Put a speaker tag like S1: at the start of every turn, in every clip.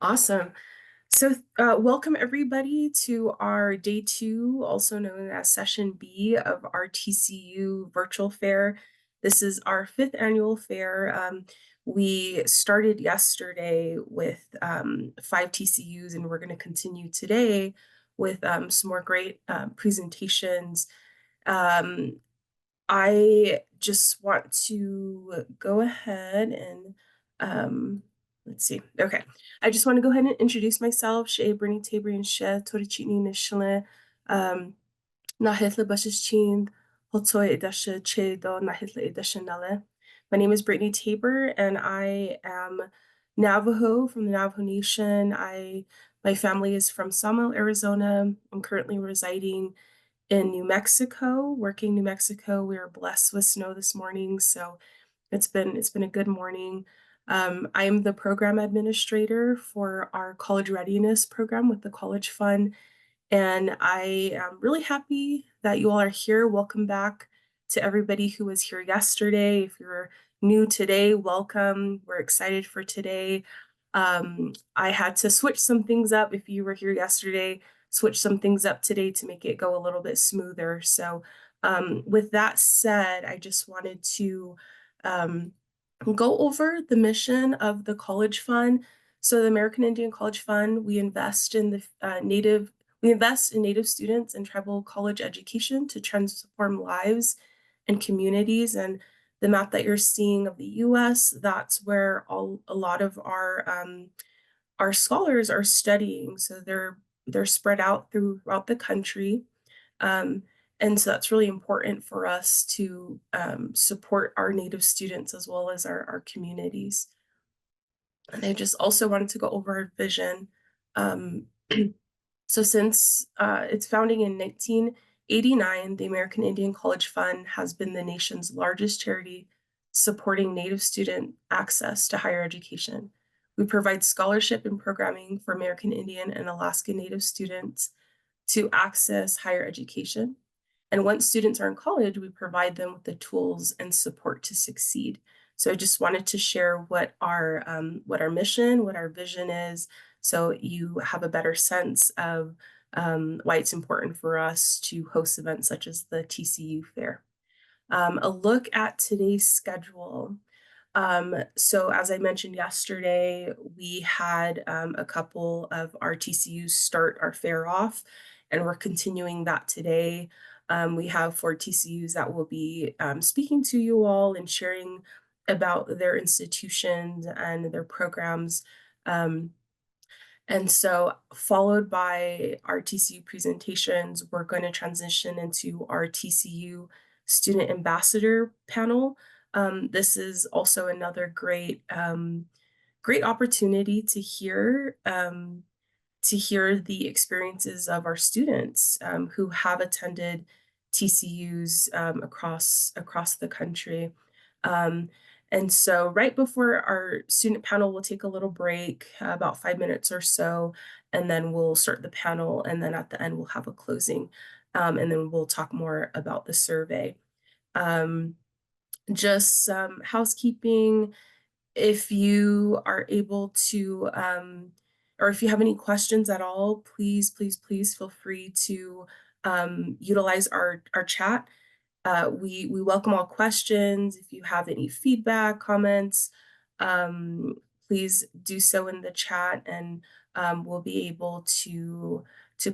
S1: Awesome. So, welcome everybody to our day two, also known as session B of our TCU Virtual Fair. This is our fifth annual fair. We started yesterday with 5 TCUs, and we're going to continue today with some more great presentations. Um, I just want to go ahead and let's see. Okay. I just want to go ahead and introduce myself. Shea Bernie Tabri and She Torichini Nishale. Um Nahitla Bashichin Hotoy Edasha Che Do Nahitla Edashanale. My name is Brittany Tabor and I am Navajo from the Navajo Nation. My family is from Sawmill, Arizona. I'm currently residing in New Mexico, working New Mexico. We were blessed with snow this morning, so it's been a good morning. I am the program administrator for our College Readiness Program with the College Fund, and I am really happy that you all are here. Welcome back to everybody who was here yesterday. If you're new today, welcome. We're excited for today. I had to switch some things up. If you were here yesterday, switch some things up today to make it go a little bit smoother. So, with that said, I just wanted to um, go over the mission of the College Fund. So, the American Indian College Fund, we invest in Native students and tribal college education to transform lives and communities. And the map that you're seeing of the U.S., that's where a lot of our scholars are studying. So they're spread out throughout the country. Um, and so that's really important for us to support our Native students as well as our communities. And I just also wanted to go over our vision. Um, so since its founding in 1989, the American Indian College Fund has been the nation's largest charity supporting Native student access to higher education. We provide scholarship and programming for American Indian and Alaska Native students to access higher education. And once students are in college, we provide them with the tools and support to succeed. So I just wanted to share what our mission, what our vision is, so you have a better sense of why it's important for us to host events such as the TCU Fair. A look at today's schedule. So as I mentioned yesterday, we had a couple of our TCUs start our fair off, and we're continuing that today. We have 4 TCUs that will be speaking to you all and sharing about their institutions and their programs. Um, and so, followed by our TCU presentations, we're going to transition into our TCU Student Ambassador panel. This is also another great opportunity to hear the experiences of our students who have attended TCUs across the country. Um, and so right before our student panel, we'll take a little break, about 5 minutes or so, and then we'll start the panel. And then at the end, we'll have a closing. And then we'll talk more about the survey. Um, just some housekeeping. If you are able to, or if you have any questions at all, please feel free to utilize our chat. We welcome all questions. If you have any feedback, comments, um, please do so in the chat, and we'll be able to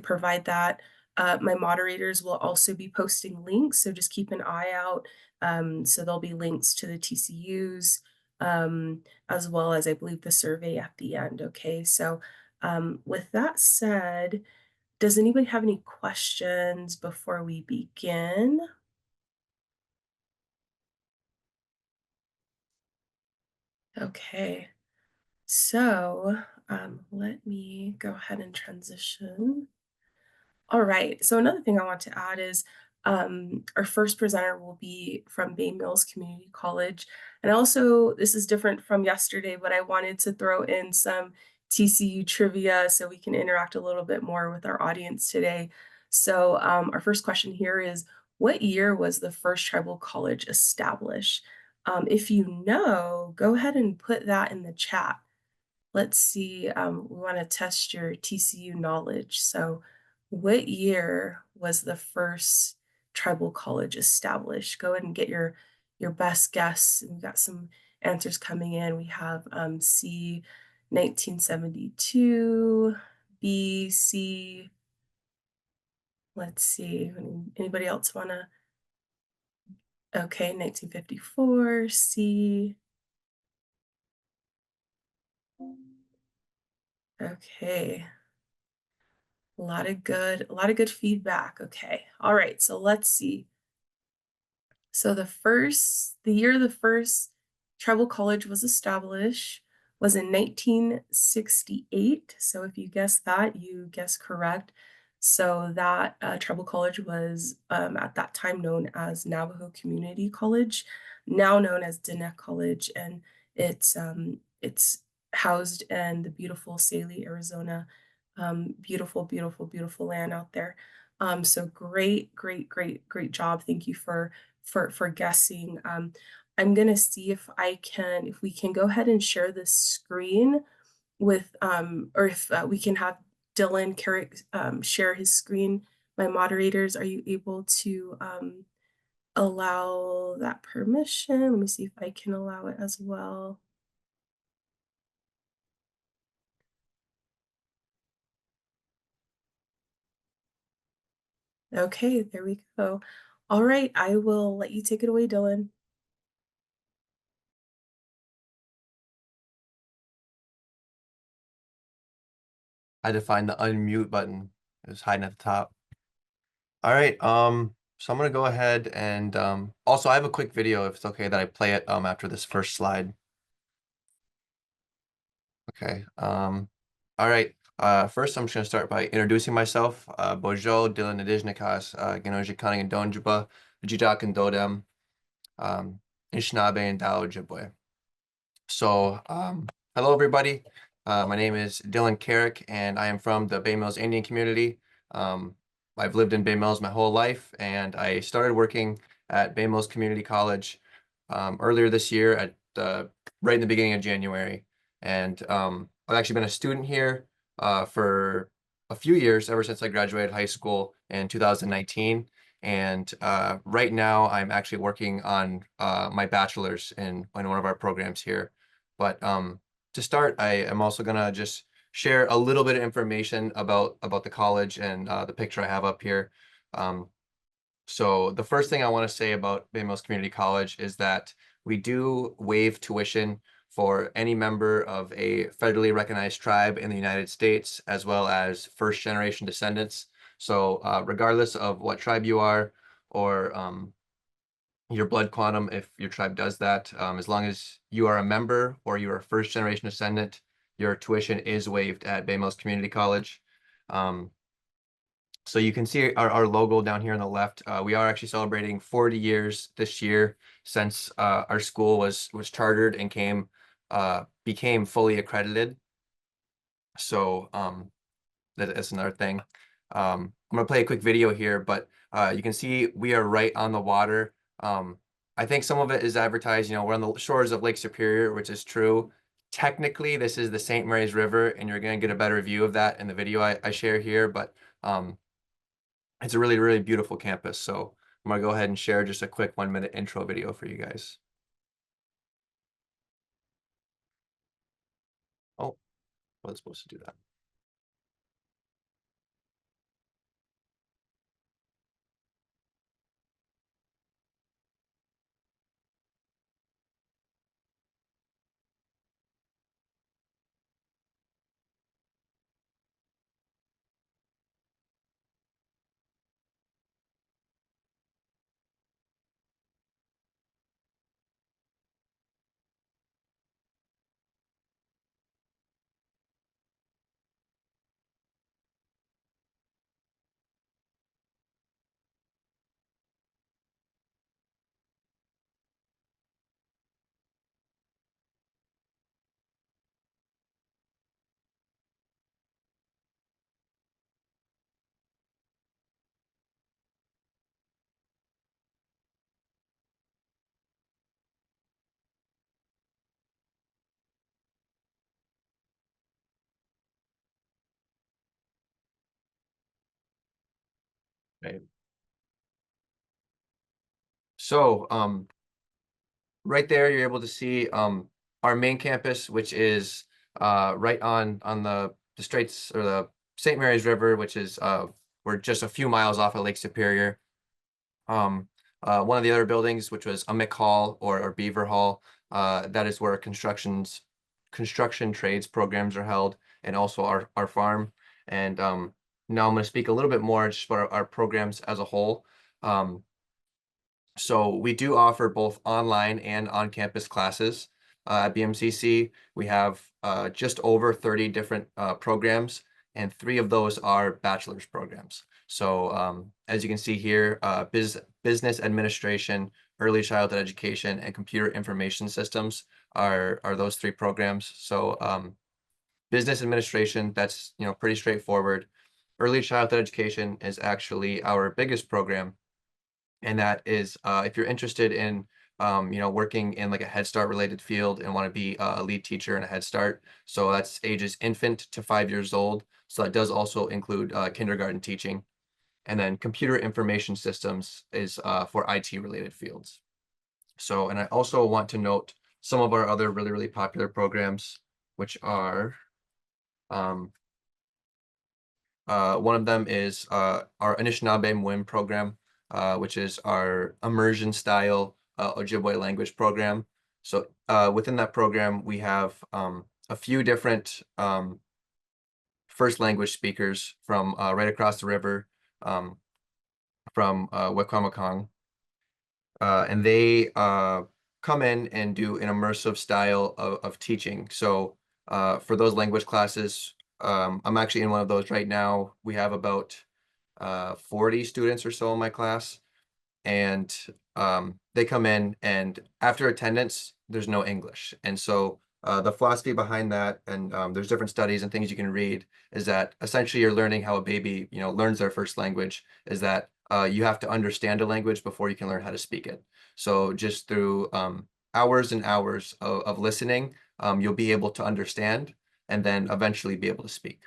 S1: provide that. My moderators will also be posting links, so just keep an eye out. So there'll be links to the TCUs, as well as I believe the survey at the end. Okay, so with that said, does anybody have any questions before we begin? Okay, so let me go ahead and transition. All right, so another thing I want to add is our first presenter will be from Bay Mills Community College. And also, this is different from yesterday, but I wanted to throw in some TCU trivia so we can interact a little bit more with our audience today. So our first question here is, what year was the first tribal college established? If you know, go ahead and put that in the chat. let's see, we want to test your TCU knowledge. So, what year was the first tribal college established? Go ahead and get your best guess. We got some answers coming in. We have C, 1972, B, C. Let's see. Anybody else want to? Okay, 1954, C. Okay. A lot of good feedback. Okay. All right. So let's see. So the year the first tribal college was established was in 1968. So if you guessed that, you guessed correct. So that tribal college was at that time known as Navajo Community College, now known as Diné College, and it's housed in the beautiful Saley, Arizona. Beautiful, beautiful, beautiful land out there. So great, great, great, great job. Thank you for guessing. I'm gonna see if we can go ahead and share the screen with or if we can have Dylan Carrick share his screen. My moderators, are you able to allow that permission? Let me see if I can allow it as well. Okay, there we go. All right, I will let you take it away, Dylan.
S2: I had to find the unmute button. It was hiding at the top. All right, so I'm gonna go ahead and also I have a quick video if it's okay that I play it after this first slide. Okay. All right. First I'm just gonna start by introducing myself. Bojo Dylan Nadijnikas, Genoji Cunning and Donjuba, Vijijak and Dodem, Ishnabe and Dao Jibwe. So, hello everybody. My name is Dylan Carrick, and I am from the Bay Mills Indian community. I've lived in Bay Mills my whole life, and I started working at Bay Mills Community College earlier this year at right in the beginning of January. And I've actually been a student here for a few years, ever since I graduated high school in 2019. And right now, I'm actually working on my bachelor's in one of our programs here. But to start, I am also gonna just share a little bit of information about the college and the picture I have up here. Um, so the first thing I want to say about Bay Mills Community College is that we do waive tuition for any member of a federally recognized tribe in the United States, as well as first generation descendants. So regardless of what tribe you are or your blood quantum, if your tribe does that, as long as you are a member or you are a first generation descendant, your tuition is waived at Bay Mills Community College. Um, so you can see our logo down here on the left. We are actually celebrating 40 years this year since our school was chartered and became fully accredited. So that's another thing. I'm gonna play a quick video here, but you can see we are right on the water. I think some of it is advertised, we're on the shores of Lake Superior, which is true. Technically, this is the St. Mary's River, and you're gonna get a better view of that in the video I share here, but it's a really, really beautiful campus. So I'm gonna go ahead and share just a quick 1 minute intro video for you guys. Oh, I was supposed to do that. Right. So right there, you're able to see our main campus, which is right on the Straits or the St. Mary's River, which is we're just a few miles off of Lake Superior. One of the other buildings, which was Amick Hall or Beaver Hall, that is where construction trades programs are held, and also our farm. And now I'm going to speak a little bit more just about our programs as a whole. So we do offer both online and on-campus classes at BMCC. We have just over 30 different programs, and 3 of those are bachelor's programs. So as you can see here, business administration, early childhood education, and computer information systems are those 3 programs. So business administration, that's pretty straightforward. Early childhood education is actually our biggest program, and that is if you're interested in working in like a Head Start related field and want to be a lead teacher in a Head Start. So that's ages infant to 5 years old. So that does also include kindergarten teaching. And then computer information systems is for IT related fields. So, and I also want to note some of our other really, really popular programs, which are one of them is our Anishinaabe Mwim program, which is our immersion style Ojibwe language program. So within that program, we have a few different first language speakers from right across the river from Wikwemekong. And they come in and do an immersive style of teaching. So for those language classes, I'm actually in one of those right now. We have about 40 students or so in my class, and they come in, and after attendance, there's no English. And so the philosophy behind that, and there's different studies and things you can read, is that essentially you're learning how a baby, learns their first language, is that you have to understand a language before you can learn how to speak it. So just through hours and hours of listening, you'll be able to understand and then eventually be able to speak.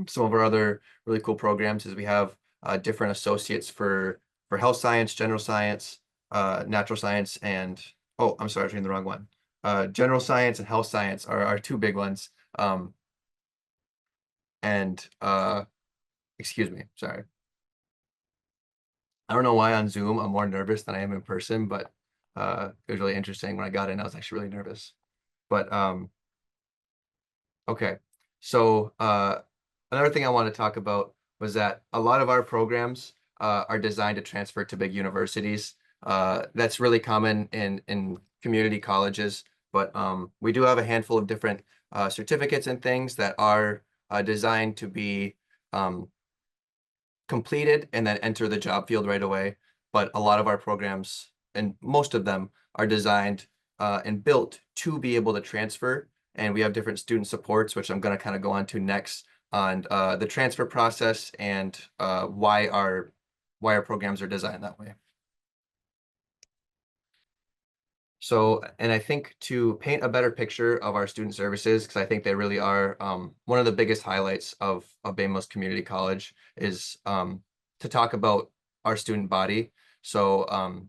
S2: Some of our other really cool programs is we have different associates for health science, general science, natural science, and oh, I'm sorry, I was reading the wrong one. General science and health science are our 2 big ones. And excuse me, sorry. I don't know why on Zoom I'm more nervous than I am in person, but it was really interesting. When I got in, I was actually really nervous. But okay, so another thing I want to talk about was that a lot of our programs are designed to transfer to big universities. That's really common in community colleges, but we do have a handful of different certificates and things that are designed to be completed and then enter the job field right away. But a lot of our programs, and most of them, are designed and built to be able to transfer. And we have different student supports, which I'm going to kind of go on to next, on the transfer process and why our programs are designed that way. So, and I think to paint a better picture of our student services, because I think they really are one of the biggest highlights of Bay Mills Community College, is to talk about our student body. So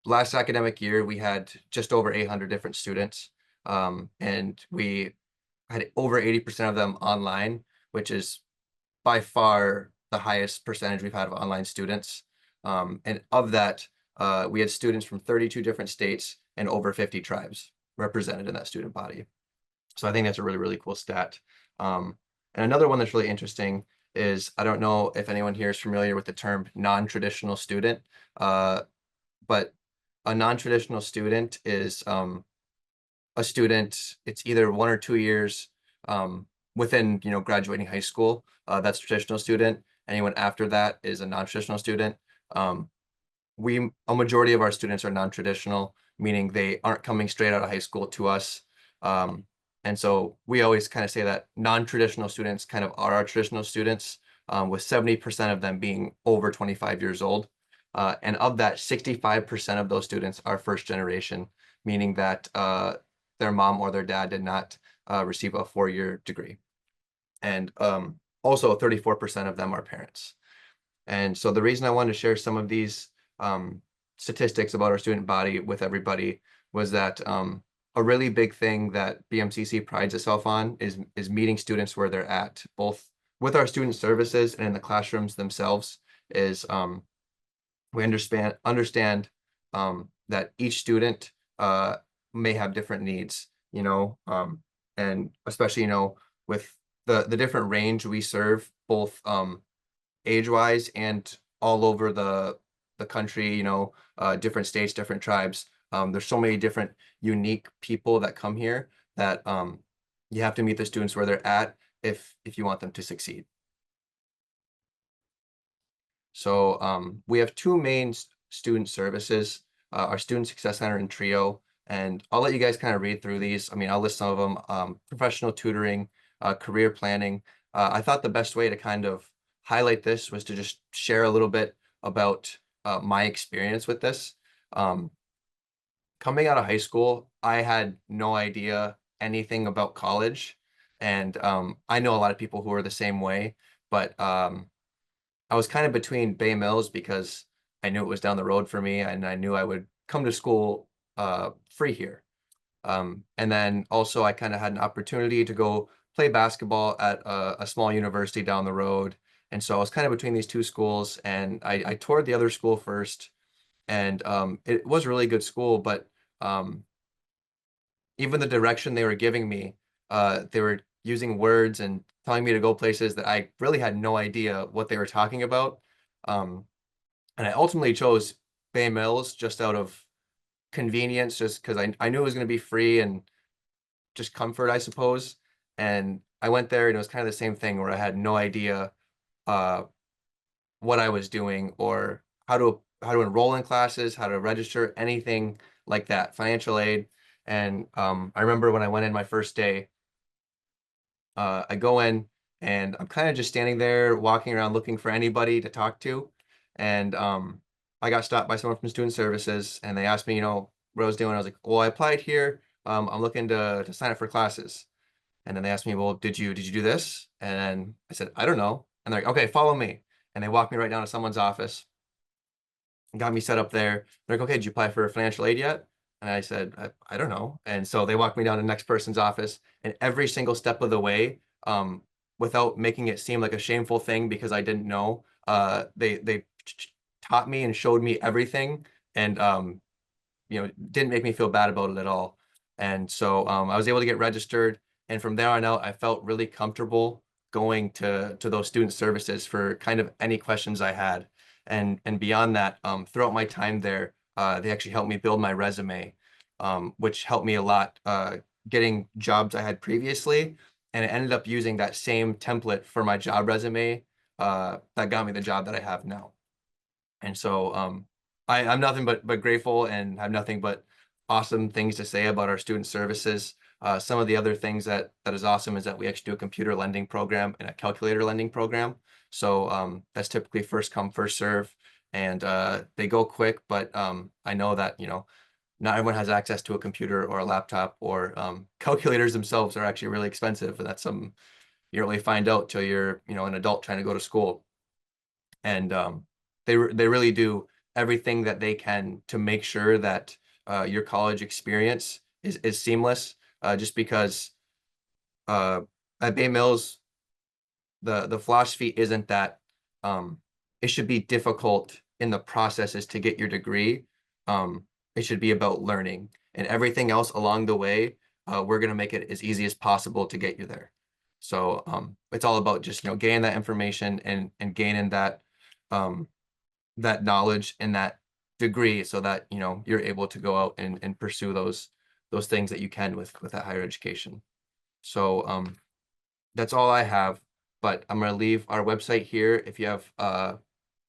S2: last academic year, we had just over 800 different students, and we had over 80% of them online, which is by far the highest percentage we've had of online students. And of that, we had students from 32 different states and over 50 tribes represented in that student body. So I think that's a really, really cool stat. And another one that's really interesting is, I don't know if anyone here is familiar with the term non-traditional student, but a non-traditional student is a student, it's either 1 or 2 years within graduating high school. That's a traditional student. Anyone after that is a non-traditional student. A majority of our students are non-traditional, meaning they aren't coming straight out of high school to us. And so we always kind of say that non-traditional students kind of are our traditional students, with 70% of them being over 25 years old. And of that, 65% of those students are first generation, meaning that their mom or their dad did not receive a 4-year degree. And also 34% of them are parents. And so the reason I wanted to share some of these statistics about our student body with everybody was that a really big thing that BMCC prides itself on is meeting students where they're at, both with our student services and in the classrooms themselves. Is we understand that each student may have different needs, and especially with the different range we serve, both age-wise and all over the country, different states, different tribes. There's so many different unique people that come here that you have to meet the students where they're at if you want them to succeed. So we have two main student services, our Student Success Center and TRIO, and I'll let you guys kind of read through these. I mean, I'll list some of them, professional tutoring, career planning. I thought the best way to kind of highlight this was to just share a little bit about my experience with this. Um, Coming out of high school, I had no idea anything about college, and I know a lot of people who are the same way, but I was kind of between Bay Mills because I knew it was down the road for me and I knew I would come to school free here. And then also I kind of had an opportunity to go play basketball at a small university down the road. And so I was kind of between these two schools, and I toured the other school first, and it was a really good school, but um, even the direction they were giving me, they were using words and telling me to go places that I really had no idea what they were talking about. Um, and I ultimately chose Bay Mills just out of convenience, just because I knew it was going to be free and just comfort, I suppose. And I went there and it was kind of the same thing where I had no idea uh, what I was doing or how to enroll in classes, how to register, anything like that, financial aid. And I remember when I went in my first day, I go in and I'm kind of just standing there walking around looking for anybody to talk to. And I got stopped by someone from student services and they asked me, what I was doing. I was like, well, I applied here. I'm looking to sign up for classes. And then they asked me, well, did you do this? And I said, I don't know. And they're like, okay, follow me. And they walked me right down to someone's office and got me set up there. They're like, okay, did you apply for financial aid yet? And I said, I don't know. And so they walked me down to the next person's office, and every single step of the way, without making it seem like a shameful thing because I didn't know, they taught me and showed me everything, and didn't make me feel bad about it at all. And so I was able to get registered, and from there on out, I felt really comfortable going to those student services for kind of any questions I had. And beyond that, throughout my time there, they actually helped me build my resume, which helped me a lot getting jobs I had previously. And I ended up using that same template for my job resume that got me the job that I have now. And so I'm nothing but grateful and have nothing but awesome things to say about our student services. Some of the other things that is awesome is that we actually do a computer lending program and a calculator lending program. So that's typically first come, first serve, and they go quick. But I know that not everyone has access to a computer or a laptop, or calculators themselves are actually really expensive, and that's something you don't really find out till you're an adult trying to go to school. And they really do everything that they can to make sure that your college experience is seamless. Just because uh, at Bay Mills, the philosophy isn't that it should be difficult in the processes to get your degree. It should be about learning, and everything else along the way. We're going to make it as easy as possible to get you there. So it's all about just gaining that information and gaining um, that knowledge and that degree so that you're able to go out and pursue those things that you can with that higher education. So that's all I have, but I'm going to leave our website here if you have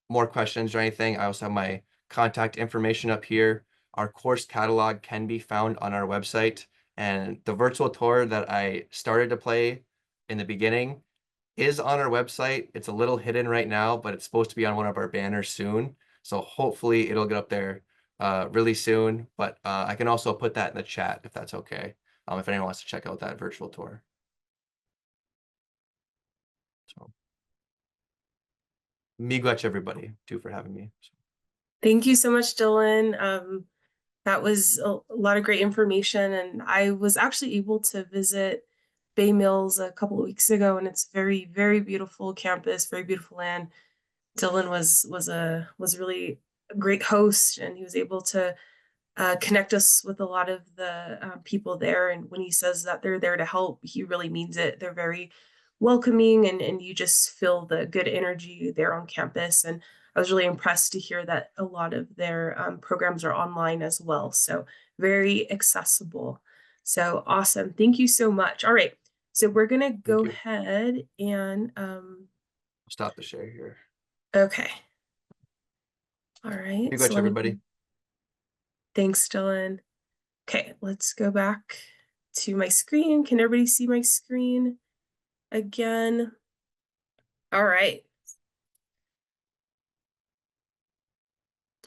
S2: more questions or anything. I also have my contact information up here. Our course catalog can be found on our website, and the virtual tour that I started to play in the beginning is on our website. It's a little hidden right now, but it's supposed to be on one of our banners soon. So hopefully it'll get up there really soon. But I can also put that in the chat if that's okay. If anyone wants to check out that virtual tour. So Miigwech everybody too for having me.
S1: Thank you so much, Dylan. That was a lot of great information, and I was actually able to visit Bay Mills a couple of weeks ago, and it's very, very beautiful campus, very beautiful land. Dylan was really a great host, and he was able to connect us with a lot of the people there. And when he says that they're there to help, he really means it. They're very welcoming, and you just feel the good energy there on campus. And I was really impressed to hear that a lot of their programs are online as well. So very accessible. So awesome. Thank you so much. All right. So we're going to
S2: Thank
S1: go
S2: you.
S1: ahead and,
S2: I'll stop the share here.
S1: okay. All right.
S2: Miigwech
S1: So let me,
S2: everybody.
S1: thanks, Dylan. Okay, let's go back to my screen. Can everybody see my screen again? All right.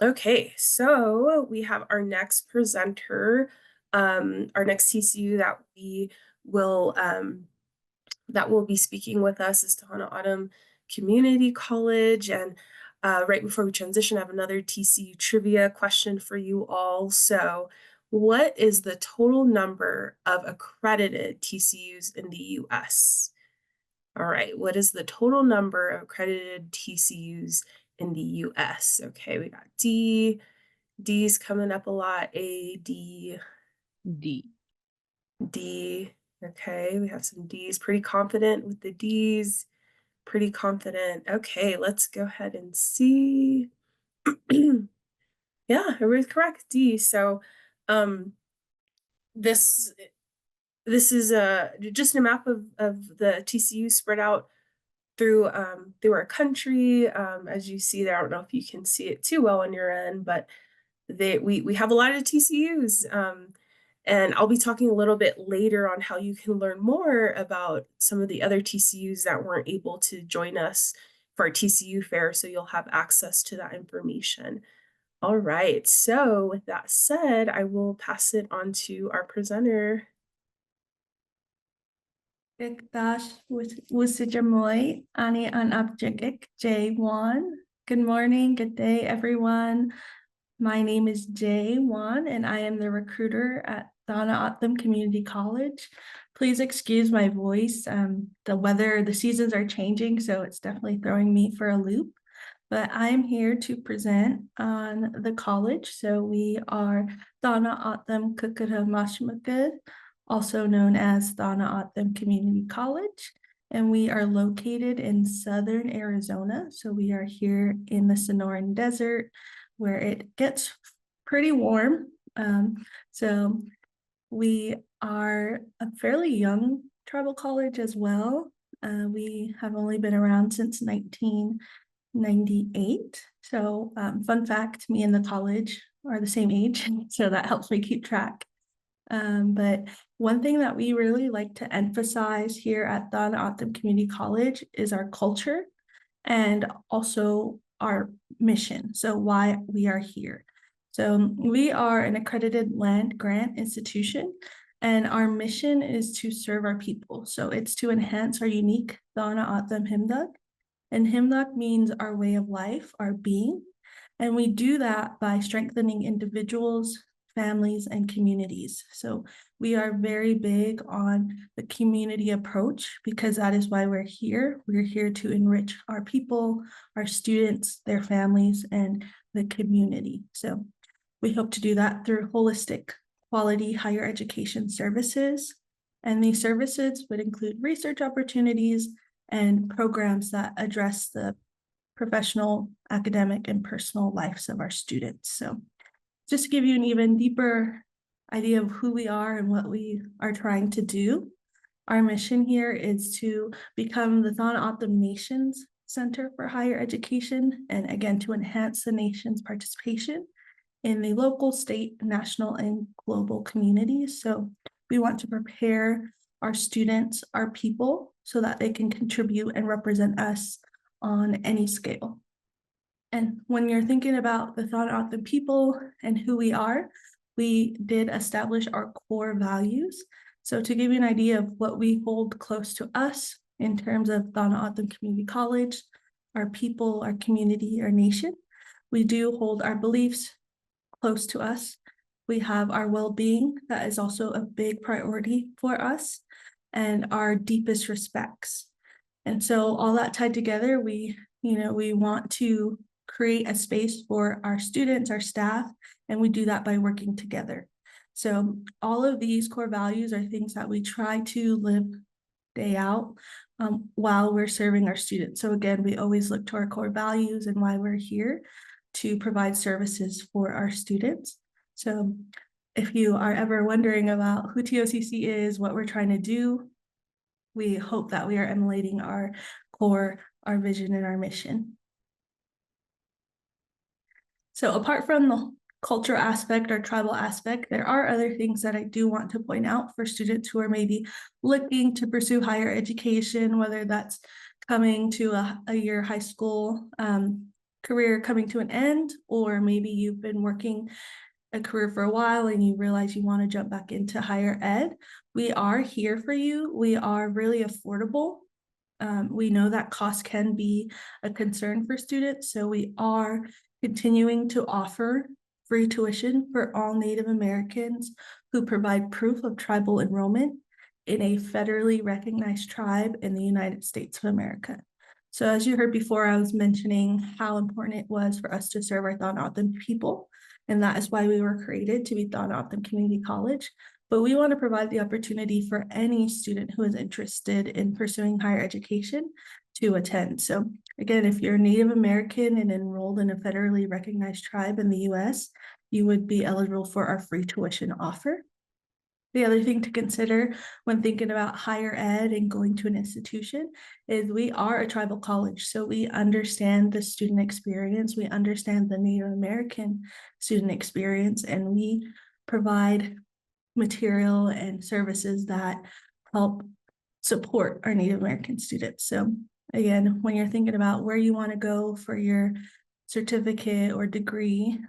S1: Okay, so we have our next presenter, our next TCU will that will be speaking with us is Tohono O'odham Community College. And right before we transition, I have another TCU trivia question for you all. So, what is the total number of accredited TCUs in the US? All right, what is the total number of accredited TCUs in the US? Okay, we got D. D's coming up a lot. A, D,
S3: D.
S1: D. Okay, we have some D's. Pretty confident with the D's. Pretty confident. Okay, let's go ahead and see. Yeah, everybody's correct. D. So, this is just a map of the TCU spread out through our country. As you see there, I don't know if you can see it too well on your end, but we have a lot of TCUs. And I'll be talking a little bit later on how you can learn more about some of the other TCUs that weren't able to join us for our TCU Fair, so you'll have access to that information. All right, so with that said, I will pass it on to our presenter.
S3: Ikdash Wusijamoy, Ani an Abjigik, J. Juan. Good morning, good day, everyone. My name is Jay Juan, and I am the recruiter at Tohono O'odham Community College. Please excuse my voice. The seasons are changing, so it's definitely throwing me for a loop. But I am here to present on the college. So we are Tohono O'odham Kukura Mashmakud, also known as Tohono O'odham Community College. And we are located in southern Arizona. So we are here in the Sonoran Desert, where it gets pretty warm. So we are a fairly young tribal college as well. We have only been around since 1998. So fun fact, me and the college are the same age, so that helps me keep track. But one thing that we really like to emphasize here at Tohono O'odham Community College is our culture and also our mission, so why we are here. So we are an accredited land grant institution, and our mission is to serve our people. So it's to enhance our unique Tohono O'odham Himdag, and Himdag means our way of life, our being, and we do that by strengthening individuals, families, and communities. So we are very big on the community approach because that is why we're here. We're here to enrich our people, our students, their families, and the community. So we hope to do that through holistic quality higher education services. And these services would include research opportunities and programs that address the professional, academic, and personal lives of our students. So just to give you an even deeper idea of who we are and what we are trying to do, our mission here is to become the Tohono O'odham Nation's Center for Higher Education, and again, to enhance the nation's participation in the local, state, national, and global communities. So we want to prepare our students, our people, so that they can contribute and represent us on any scale. And when you're thinking about the Tohono O'odham people and who we are, we did establish our core values. So to give you an idea of what we hold close to us in terms of Tohono O'odham Community College, our people, our community, our nation. We do hold our beliefs close to us. We have our well-being, that is also a big priority for us, and our deepest respects. And so all that tied together, we want to create a space for our students, our staff, and we do that by working together. So all of these core values are things that we try to live day out while we're serving our students. So again, we always look to our core values and why we're here to provide services for our students. So if you are ever wondering about who TOCC is, what we're trying to do, we hope that we are emulating our core, our vision, and our mission. So apart from the cultural aspect or tribal aspect, there are other things that I do want to point out for students who are maybe looking to pursue higher education, whether that's coming to a year high school career coming to an end, or maybe you've been working a career for a while and you realize you want to jump back into higher ed. We are here for you. We are really affordable. We know that cost can be a concern for students, so we are continuing to offer free tuition for all Native Americans who provide proof of tribal enrollment in a federally recognized tribe in the United States of America. So as you heard before, I was mentioning how important it was for us to serve our Tohono O'odham people, and that is why we were created, to be Tohono O'odham Community College. But we want to provide the opportunity for any student who is interested in pursuing higher education to attend. So again, if you're Native American and enrolled in a federally recognized tribe in the US, you would be eligible for our free tuition offer. The other thing to consider when thinking about higher ed and going to an institution is we are a tribal college. So we understand the student experience, we understand the Native American student experience, and we provide material and services that help support our Native American students. So again, when you're thinking about where you want to go for your certificate or degree,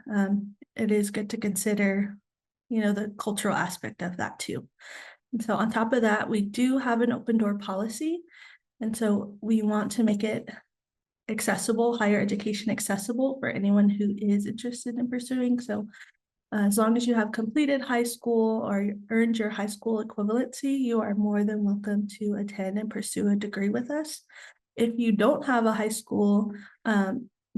S3: it is good to consider, the cultural aspect of that too. And so on top of that, we do have an open door policy. And so we want to make it accessible, higher education accessible for anyone who is interested in pursuing. So as long as you have completed high school or earned your high school equivalency, you are more than welcome to attend and pursue a degree with us. If you don't have a high school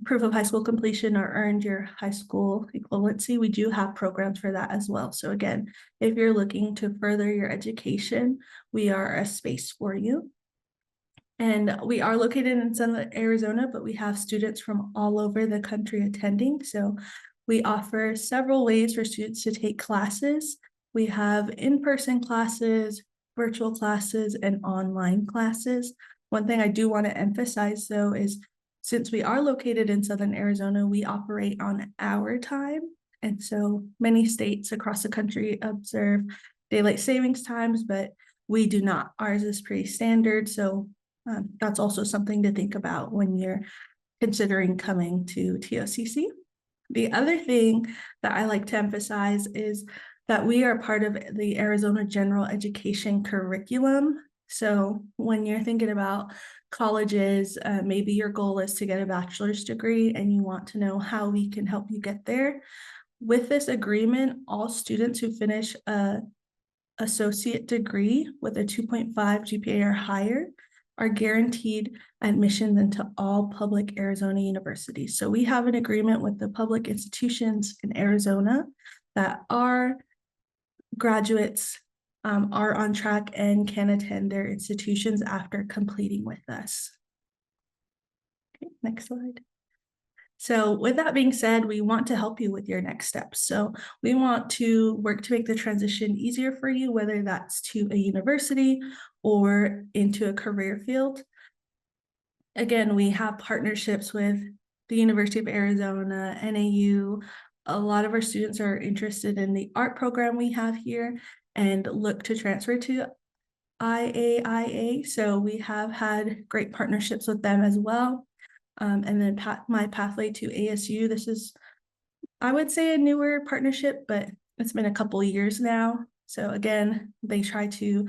S3: proof of high school completion or earned your high school equivalency, we do have programs for that as well. So again, if you're looking to further your education, we are a space for you. And we are located in Southern Arizona, but we have students from all over the country attending. So we offer several ways for students to take classes. We have in-person classes, virtual classes, and online classes. One thing I do want to emphasize though is since we are located in Southern Arizona, we operate on our time. And so many states across the country observe daylight savings times, but we do not. Ours is pretty standard. So that's also something to think about when you're considering coming to TOCC. The other thing that I like to emphasize is that we are part of the Arizona General Education curriculum. So when you're thinking about colleges, maybe your goal is to get a bachelor's degree and you want to know how we can help you get there. With this agreement, all students who finish an associate degree with a 2.5 GPA or higher are guaranteed admissions into all public Arizona universities. So we have an agreement with the public institutions in Arizona that our graduates are on track and can attend their institutions after completing with us. Okay, next slide. So with that being said, we want to help you with your next steps. So we want to work to make the transition easier for you, whether that's to a university or into a career field. Again, we have partnerships with the University of Arizona, NAU. A lot of our students are interested in the art program we have here and look to transfer to IAIA. So we have had great partnerships with them as well. And then my pathway to ASU, this is, I would say, a newer partnership, but it's been a couple of years now. So again, they try to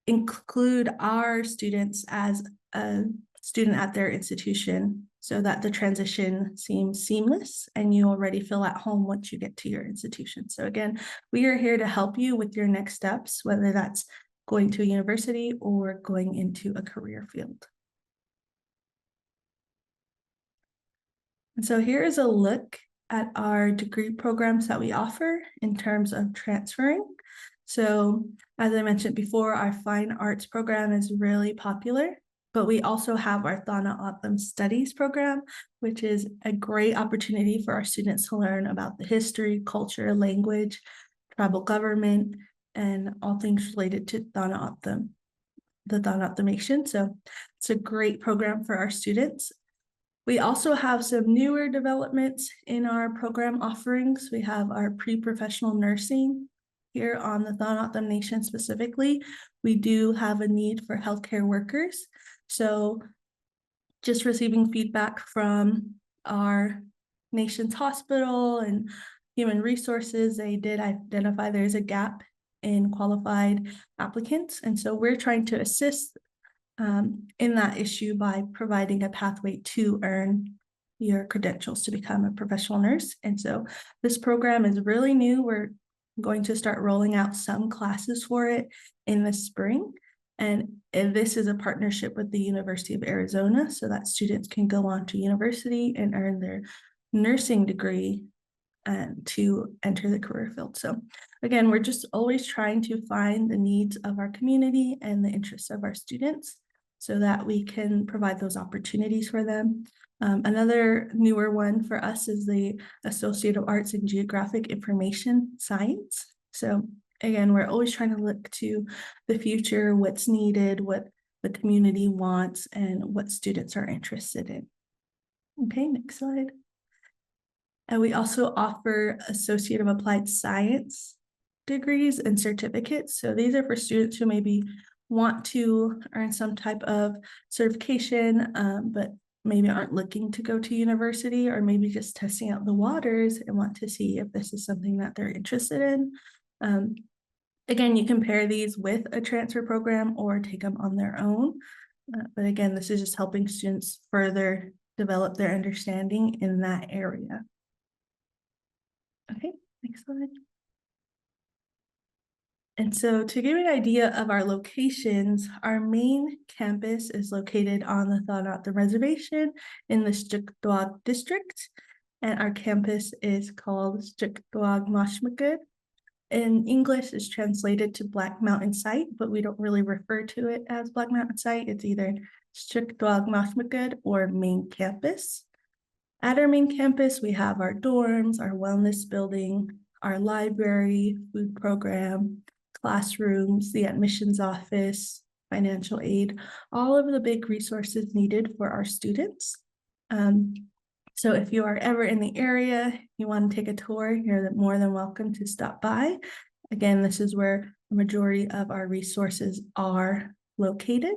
S3: include our students as a student at their institution so that the transition seems seamless and you already feel at home once you get to your institution. So again, we are here to help you with your next steps, whether that's going to a university or going into a career field. And so here is a look at our degree programs that we offer in terms of transferring. So as I mentioned before, our fine arts program is really popular, but we also have our Tohono O'odham Studies program, which is a great opportunity for our students to learn about the history, culture, language, tribal government, and all things related to Tohono O'odham, the Tohono O'odham Nation. So it's a great program for our students. We also have some newer developments in our program offerings. We have our pre-professional nursing here on the Tohono O'odham Nation specifically. We do have a need for healthcare workers. So just receiving feedback from our nation's hospital and human resources, they did identify there's a gap in qualified applicants. And so we're trying to assist in that issue by providing a pathway to earn your credentials to become a professional nurse. And so this program is really new. We're going to start rolling out some classes for it in the spring. And this is a partnership with the University of Arizona so that students can go on to university and earn their nursing degree and to enter the career field. So again, we're just always trying to find the needs of our community and the interests of our students so that we can provide those opportunities for them. Another newer one for us is the Associate of Arts in Geographic Information Science. So again, we're always trying to look to the future, what's needed, what the community wants, and what students are interested in. Okay, next slide. And we also offer Associate of Applied Science degrees and certificates. So these are for students who maybe want to earn some type of certification, but maybe aren't looking to go to university, or maybe just testing out the waters and want to see if this is something that they're interested in. Again, you can pair these with a transfer program or take them on their own. But again, this is just helping students further develop their understanding in that area. Okay, next slide. And so to give you an idea of our locations, our main campus is located on the Tohono O'odham Reservation in the Stuktuag district. And our campus is called Stuktuag Mashmagud. In English, is translated to Black Mountain Site, but we don't really refer to it as Black Mountain Site. It's either Stuktuag Mashmagud or main campus. At our main campus, we have our dorms, our wellness building, our library, food program, classrooms, the admissions office, financial aid, all of the big resources needed for our students. So if you are ever in the area, you want to take a tour, you're more than welcome to stop by. Again, this is where the majority of our resources are located.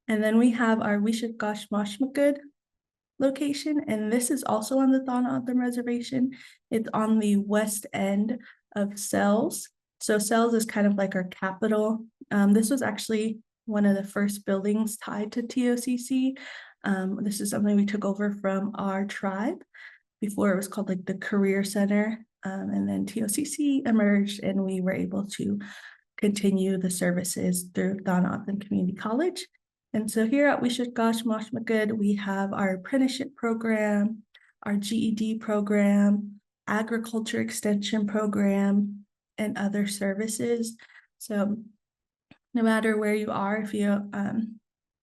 S3: And then we have our Wishakash Mashmagud location, and this is also on the Tohono O'odham Reservation. It's on the west end of Sells. So Sells is kind of like our capital. This was actually one of the first buildings tied to TOCC. This is something we took over from our tribe. Before it was called like the Career Center, and then TOCC emerged and we were able to continue the services through Tohono O'odham Community College. And so here at Wishakash Mashmagud, we have our apprenticeship program, our GED program, agriculture extension program, and other services. So no matter where you are, if you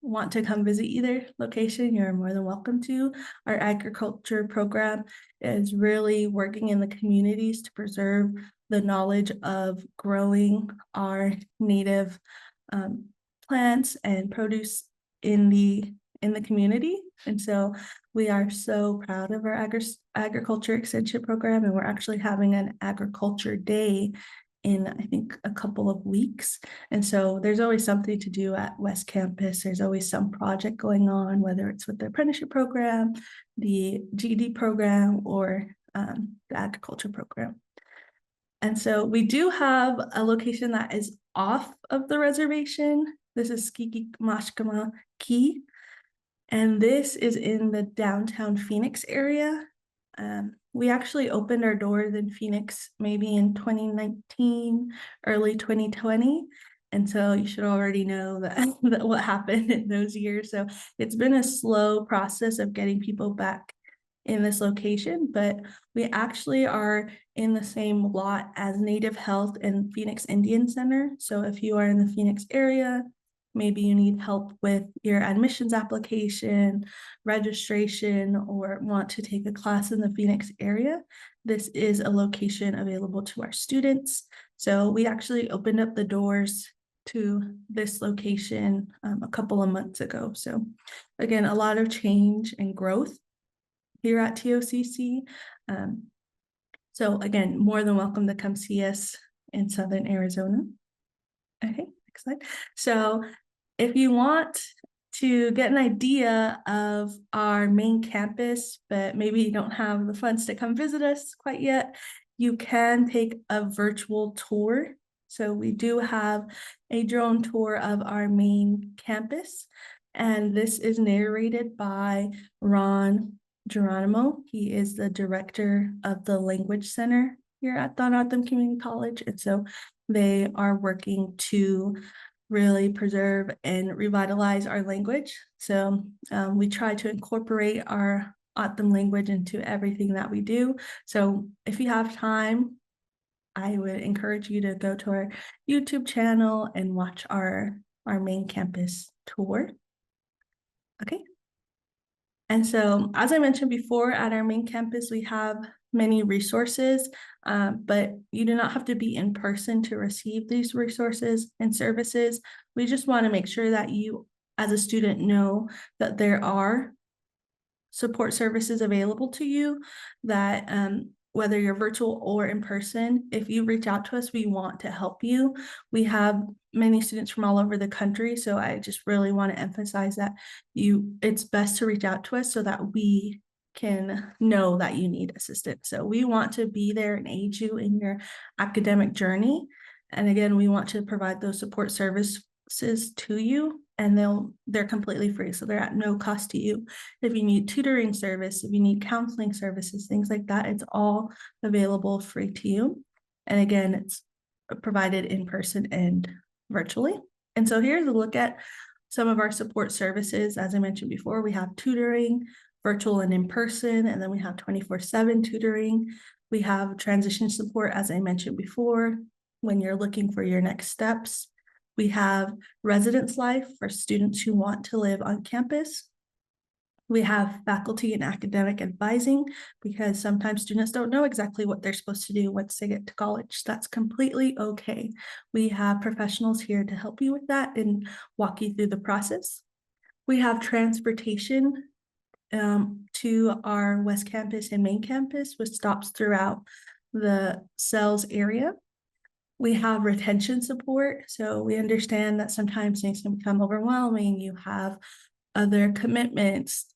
S3: want to come visit either location, you're more than welcome to. Our agriculture program is really working in the communities to preserve the knowledge of growing our native plants and produce in the community. And so we are so proud of our agriculture extension program, and we're actually having an agriculture day in, I think, a couple of weeks. And so there's always something to do at West Campus. There's always some project going on, whether it's with the apprenticeship program, the GED program, or the agriculture program. And so we do have a location that is off of the reservation. This is Skiki Mashkama Key, and this is in the downtown Phoenix area. We actually opened our doors in Phoenix maybe in 2019, early 2020. And so you should already know that what happened in those years. So it's been a slow process of getting people back in this location, but we actually are in the same lot as Native Health and Phoenix Indian Center. So if you are in the Phoenix area, maybe you need help with your admissions application, registration, or want to take a class in the Phoenix area, this is a location available to our students. So we actually opened up the doors to this location a couple of months ago. So again, a lot of change and growth here at TOCC. So again, more than welcome to come see us in Southern Arizona. Okay, next slide. So if you want to get an idea of our main campus, but maybe you don't have the funds to come visit us quite yet, you can take a virtual tour. So we do have a drone tour of our main campus, and this is narrated by Ron Geronimo. He is the director of the Language Center here at Tohono Community College, and so they are working to really preserve and revitalize our language. So we try to incorporate our O'odham language into everything that we do. So if you have time, I would encourage you to go to our YouTube channel and watch our main campus tour. Okay. And so, as I mentioned before, at our main campus, we have many resources, but you do not have to be in person to receive these resources and services. We just want to make sure that you, as a student, know that there are support services available to you, that whether you're virtual or in person, if you reach out to us, we want to help you. We have many students from all over the country, so I just really want to emphasize that it's best to reach out to us so that we can know that you need assistance. So we want to be there and aid you in your academic journey. And again, we want to provide those support services to you, and they're completely free. So they're at no cost to you. If you need tutoring service, if you need counseling services, things like that, it's all available free to you. And again, it's provided in person and virtually. And so here's a look at some of our support services. As I mentioned before, we have tutoring, virtual and in person, and then we have 24/7 tutoring. We have transition support, as I mentioned before, when you're looking for your next steps. We have residence life for students who want to live on campus. We have faculty and academic advising, because sometimes students don't know exactly what they're supposed to do once they get to college. That's completely okay. We have professionals here to help you with that and walk you through the process. We have transportation to our West Campus and Main Campus with stops throughout the CELS area. We have retention support. So we understand that sometimes things can become overwhelming. You have other commitments,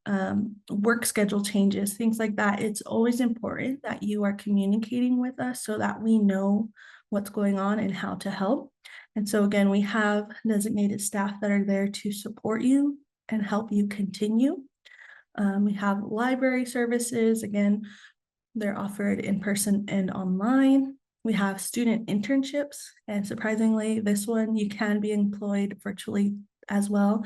S3: work schedule changes, things like that. It's always important that you are communicating with us so that we know what's going on and how to help. And so again, we have designated staff that are there to support you and help you continue. We have library services. Again, they're offered in person and online. We have student internships, and surprisingly, this one you can be employed virtually as well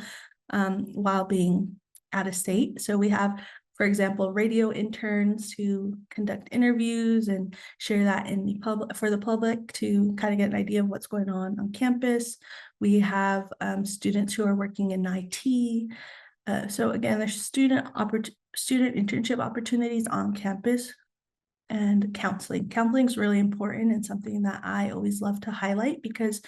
S3: while being out of state. So we have, for example, radio interns who conduct interviews and share that in the public for the public to kind of get an idea of what's going on campus. We have students who are working in IT. So again, there's student internship opportunities on campus. And counseling. Counseling is really important and something that I always love to highlight, because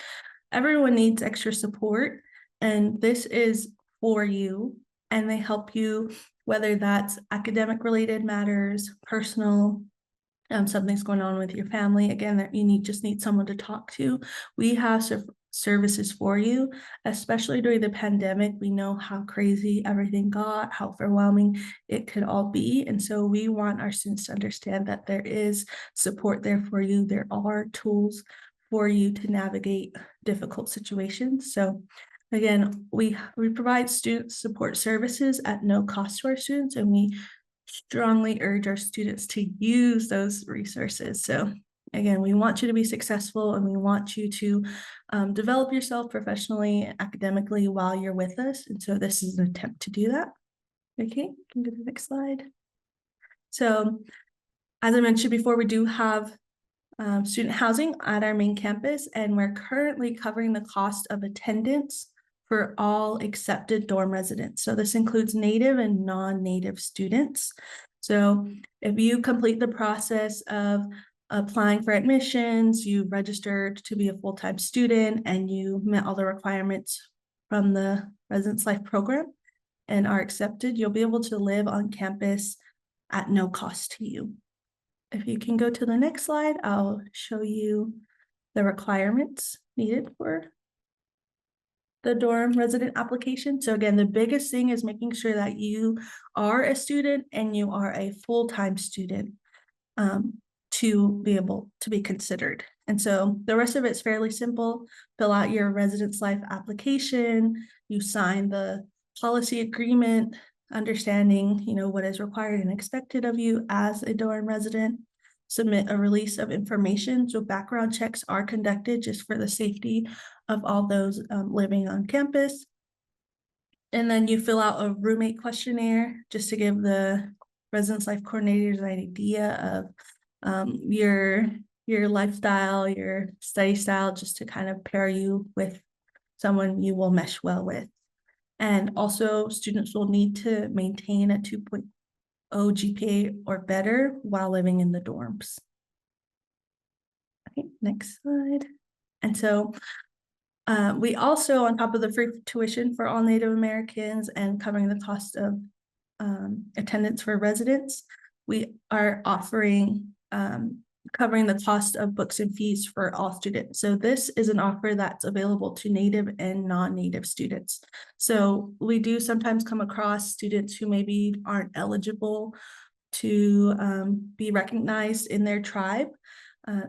S3: everyone needs extra support, and this is for you, and they help you, whether that's academic related matters, personal, something's going on with your family, again, that you just need someone to talk to. We have services for you, especially during the pandemic. We know how crazy everything got, how overwhelming it could all be. And so we want our students to understand that there is support there for you. There are tools for you to navigate difficult situations. So again, we provide student support services at no cost to our students, and we strongly urge our students to use those resources. So again, we want you to be successful, and we want you to develop yourself professionally and academically while you're with us. And so this is an attempt to do that. Okay, can go to the next slide. So as I mentioned before, we do have student housing at our main campus, and we're currently covering the cost of attendance for all accepted dorm residents. So this includes native and non-native students. So if you complete the process of applying for admissions, you registered to be a full-time student, and you met all the requirements from the Residence Life program and are accepted, you'll be able to live on campus at no cost to you. If you can go to the next slide, I'll show you the requirements needed for the dorm resident application. So again, the biggest thing is making sure that you are a student and you are a full-time student to be able to be considered. And so the rest of it's fairly simple. Fill out your Residence Life application, you sign the policy agreement, understanding, what is required and expected of you as a dorm resident, submit a release of information. So background checks are conducted just for the safety of all those living on campus. And then you fill out a roommate questionnaire just to give the Residence Life coordinators an idea of your lifestyle, your study style, just to kind of pair you with someone you will mesh well with. And also students will need to maintain a 2.0 GPA or better while living in the dorms. Okay, next slide. And so we also, on top of the free tuition for all Native Americans and covering the cost of attendance for residents, we are offering covering the cost of books and fees for all students. So this is an offer that's available to Native and non-Native students. So we do sometimes come across students who maybe aren't eligible to be recognized in their tribe.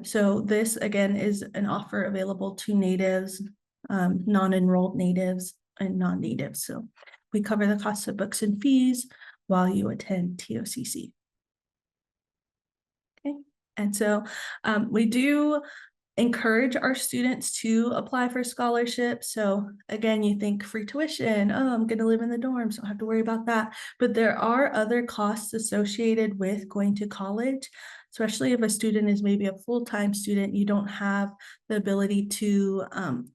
S3: So this again is an offer available to natives, non-enrolled natives, and non-natives. So we cover the cost of books and fees while you attend TOCC. Okay, and so we do encourage our students to apply for scholarships. So again, you think free tuition, oh, I'm going to live in the dorms, don't have to worry about that. But there are other costs associated with going to college, especially if a student is maybe a full-time student, you don't have the ability to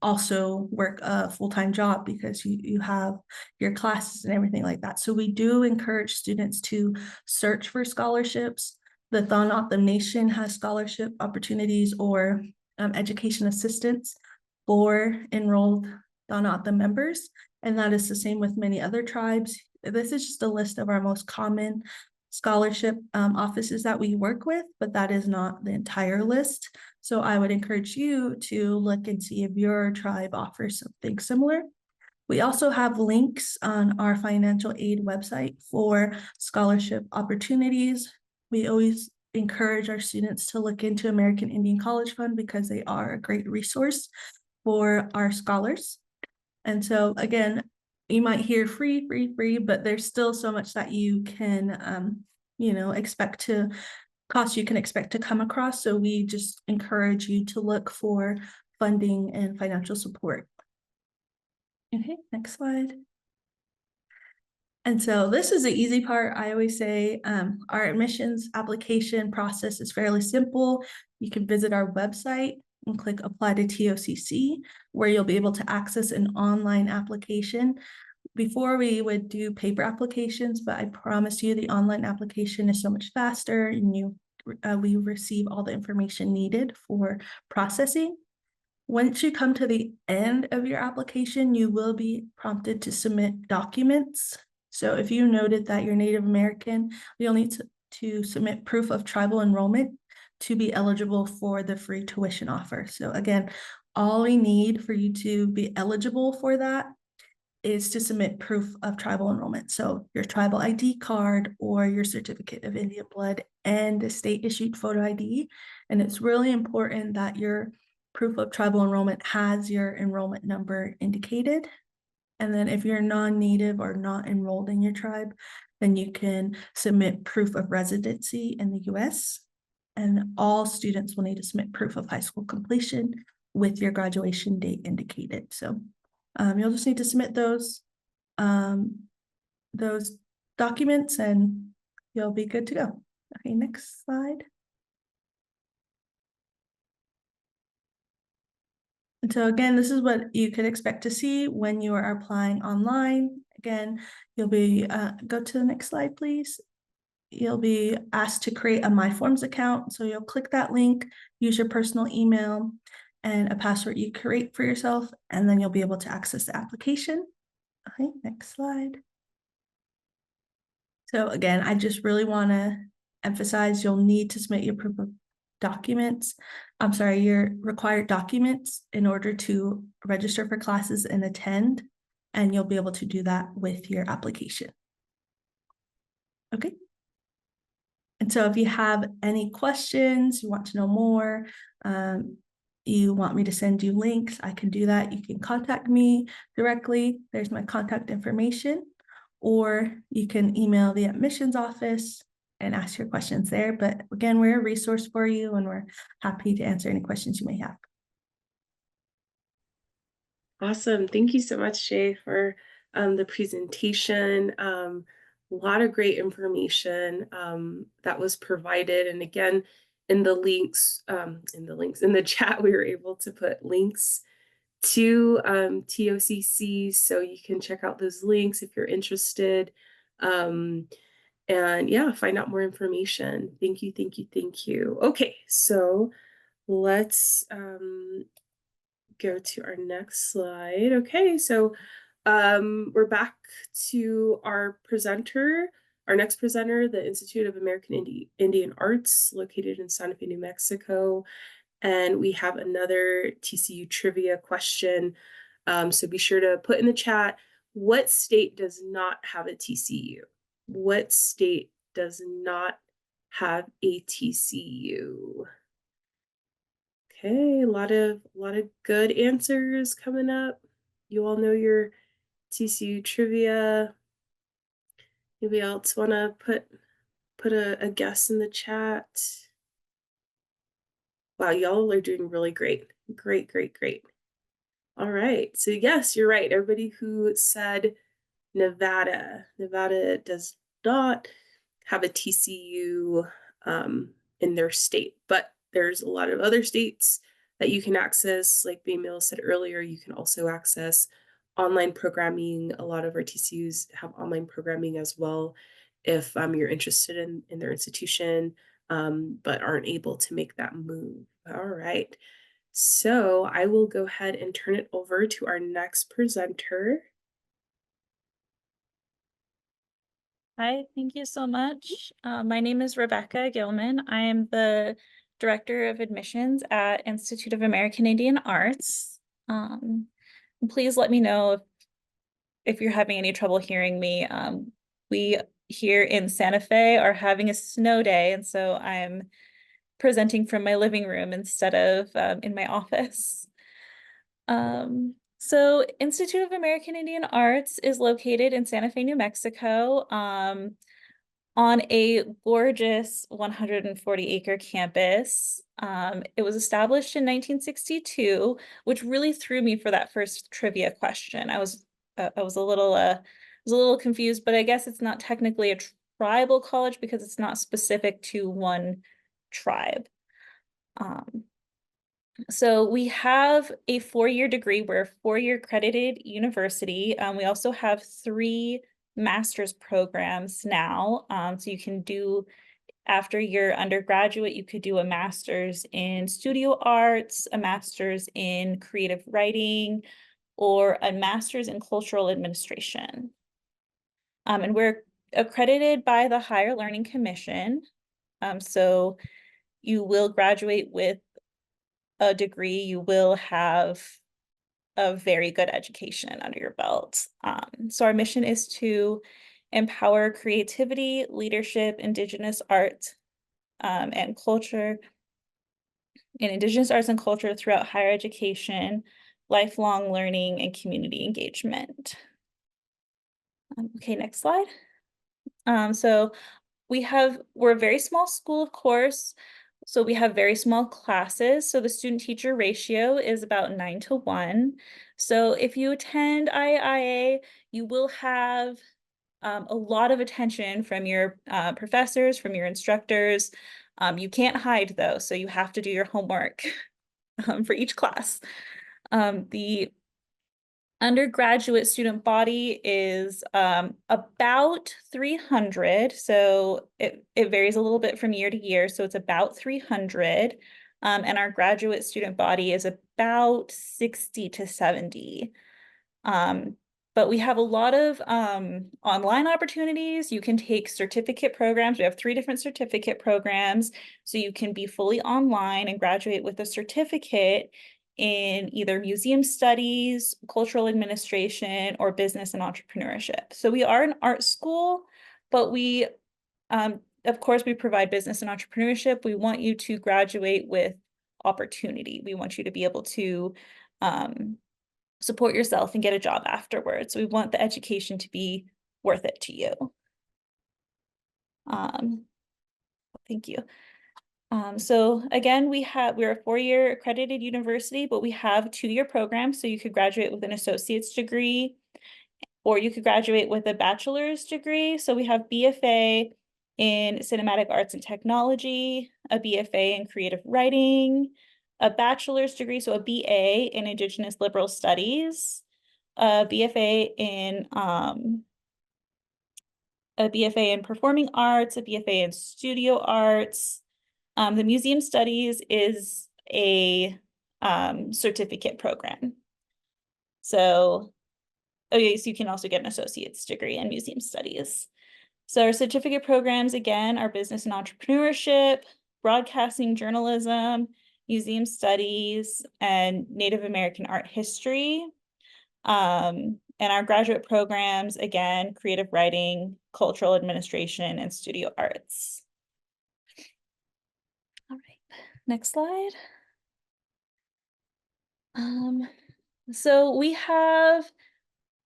S3: also work a full-time job because you have your classes and everything like that. So we do encourage students to search for scholarships. The Tohono Nation has scholarship opportunities or education assistance for enrolled Tohono members, and that is the same with many other tribes. This is just a list of our most common scholarship offices that we work with, but that is not the entire list. So I would encourage you to look and see if your tribe offers something similar. We also have links on our financial aid website for scholarship opportunities. We always encourage our students to look into American Indian College Fund because they are a great resource for our scholars. And so again, you might hear free, but there's still so much that you can, expect to costs you can expect to come across. So we just encourage you to look for funding and financial support. Okay, next slide. And so this is the easy part. I always say our admissions application process is fairly simple. You can visit our website and click apply to TOCC, where you'll be able to access an online application. Before we would do paper applications, but I promise you the online application is so much faster, and we receive all the information needed for processing. Once you come to the end of your application, you will be prompted to submit documents. So if you noted that you're Native American, you'll need to submit proof of tribal enrollment to be eligible for the free tuition offer. So again, all we need for you to be eligible for that is to submit proof of tribal enrollment. So your tribal ID card or your certificate of Indian blood and a state issued photo ID. And it's really important that your proof of tribal enrollment has your enrollment number indicated. And then if you're non-native or not enrolled in your tribe, then you can submit proof of residency in the US. And all students will need to submit proof of high school completion with your graduation date indicated. So you'll just need to submit those documents and you'll be good to go. Okay, next slide. And so again, this is what you could expect to see when you are applying online. Again, you'll be, go to the next slide, please. You'll be asked to create a My Forms account. So you'll click that link, use your personal email and a password you create for yourself, and then you'll be able to access the application. Okay, next slide. So again, I just really want to emphasize you'll need to submit your proof of documents. Your required documents in order to register for classes and attend, and you'll be able to do that with your application. Okay. And so if you have any questions, you want to know more, you want me to send you links, I can do that. You can contact me directly. There's my contact information, or you can email the admissions office and ask your questions there. But again, we're a resource for you and we're happy to answer any questions you may have.
S1: Awesome. Thank you so much, Shay, for the presentation. A lot of great information that was provided. And again, in the chat, we were able to put links to TOCC, so you can check out those links if you're interested. And yeah, find out more information. Thank you, thank you, thank you. Okay, so let's go to our next slide. Okay, so we're back to our presenter, our next presenter, the Institute of American Indian Arts, located in Santa Fe, New Mexico. And we have another TCU trivia question. So be sure to put in the chat, what state does not have a TCU? What state does not have a TCU? Okay, a lot of good answers coming up. You all know your TCU trivia. Anybody else want to put a guess in the chat? Wow, y'all are doing really great. Great, great, great. All right, so yes, you're right. Everybody who said Nevada does not have a TCU in their state, but there's a lot of other states that you can access. Like Baymil said earlier, you can also access online programming. A lot of our TCUs have online programming as well if you're interested in their institution, but aren't able to make that move. All right, so I will go ahead and turn it over to our next presenter.
S4: Hi, thank you so much. My name is Rebekah Gilman. I am the Director of Admissions at Institute of American Indian Arts. Please let me know if you're having any trouble hearing me. We here in Santa Fe are having a snow day, and so I'm presenting from my living room instead of in my office. So Institute of American Indian Arts is located in Santa Fe, New Mexico, on a gorgeous 140-acre campus. It was established in 1962, which really threw me for that first trivia question. I was a little confused, but I guess it's not technically a tribal college because it's not specific to one tribe. So we have a 4-year degree. We're a 4-year accredited university. We also have 3 master's programs now. So you can do, after your undergraduate, you could do a master's in studio arts, a master's in creative writing, or a master's in cultural administration. And we're accredited by the Higher Learning Commission. So you will graduate with a degree, you will have a very good education under your belt. So our mission is to empower creativity, leadership, Indigenous art, and culture, in Indigenous arts and culture throughout higher education, lifelong learning, and community engagement. Okay, next slide. So we're a very small school, of course, so we have very small classes. So the student teacher ratio is about 9-1. So if you attend IIA, you will have a lot of attention from your professors, from your instructors. You can't hide though, so you have to do your homework for each class. The undergraduate student body is about 300, so it varies a little bit from year to year, so it's about 300. And our graduate student body is about 60 to 70. But we have a lot of online opportunities. You can take certificate programs. We have 3 different certificate programs, so you can be fully online and graduate with a certificate in either museum studies, cultural administration, or business and entrepreneurship. So we are an art school, but we, of course, we provide business and entrepreneurship. We want you to graduate with opportunity. We want you to be able to support yourself and get a job afterwards. We want the education to be worth it to you. Thank you. So again, we're a 4-year accredited university, but we have 2-year programs. So you could graduate with an associate's degree, or you could graduate with a bachelor's degree. So we have BFA in cinematic arts and technology, a BFA in creative writing, a bachelor's degree, so a BA in Indigenous liberal studies, a BFA in performing arts, a BFA in studio arts. The museum studies is a certificate program. So, so you can also get an associate's degree in museum studies. So our certificate programs, again, are business and entrepreneurship, broadcasting journalism, museum studies, and Native American art history. And our graduate programs, again, creative writing, cultural administration, and studio arts. All right, next slide. So we have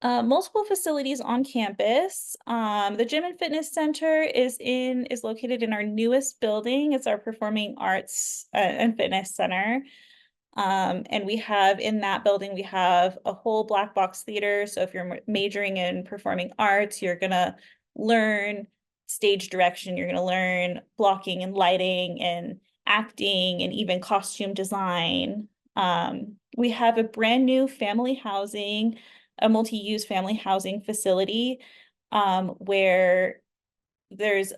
S4: multiple facilities on campus. The Gym and Fitness Center is located in our newest building. It's our Performing Arts and Fitness Center. And we have in that building, we have a whole black box theater. So if you're majoring in performing arts, you're gonna learn stage direction, you're gonna learn blocking and lighting and acting and even costume design. We have a brand new family housing, a multi-use family housing facility where there's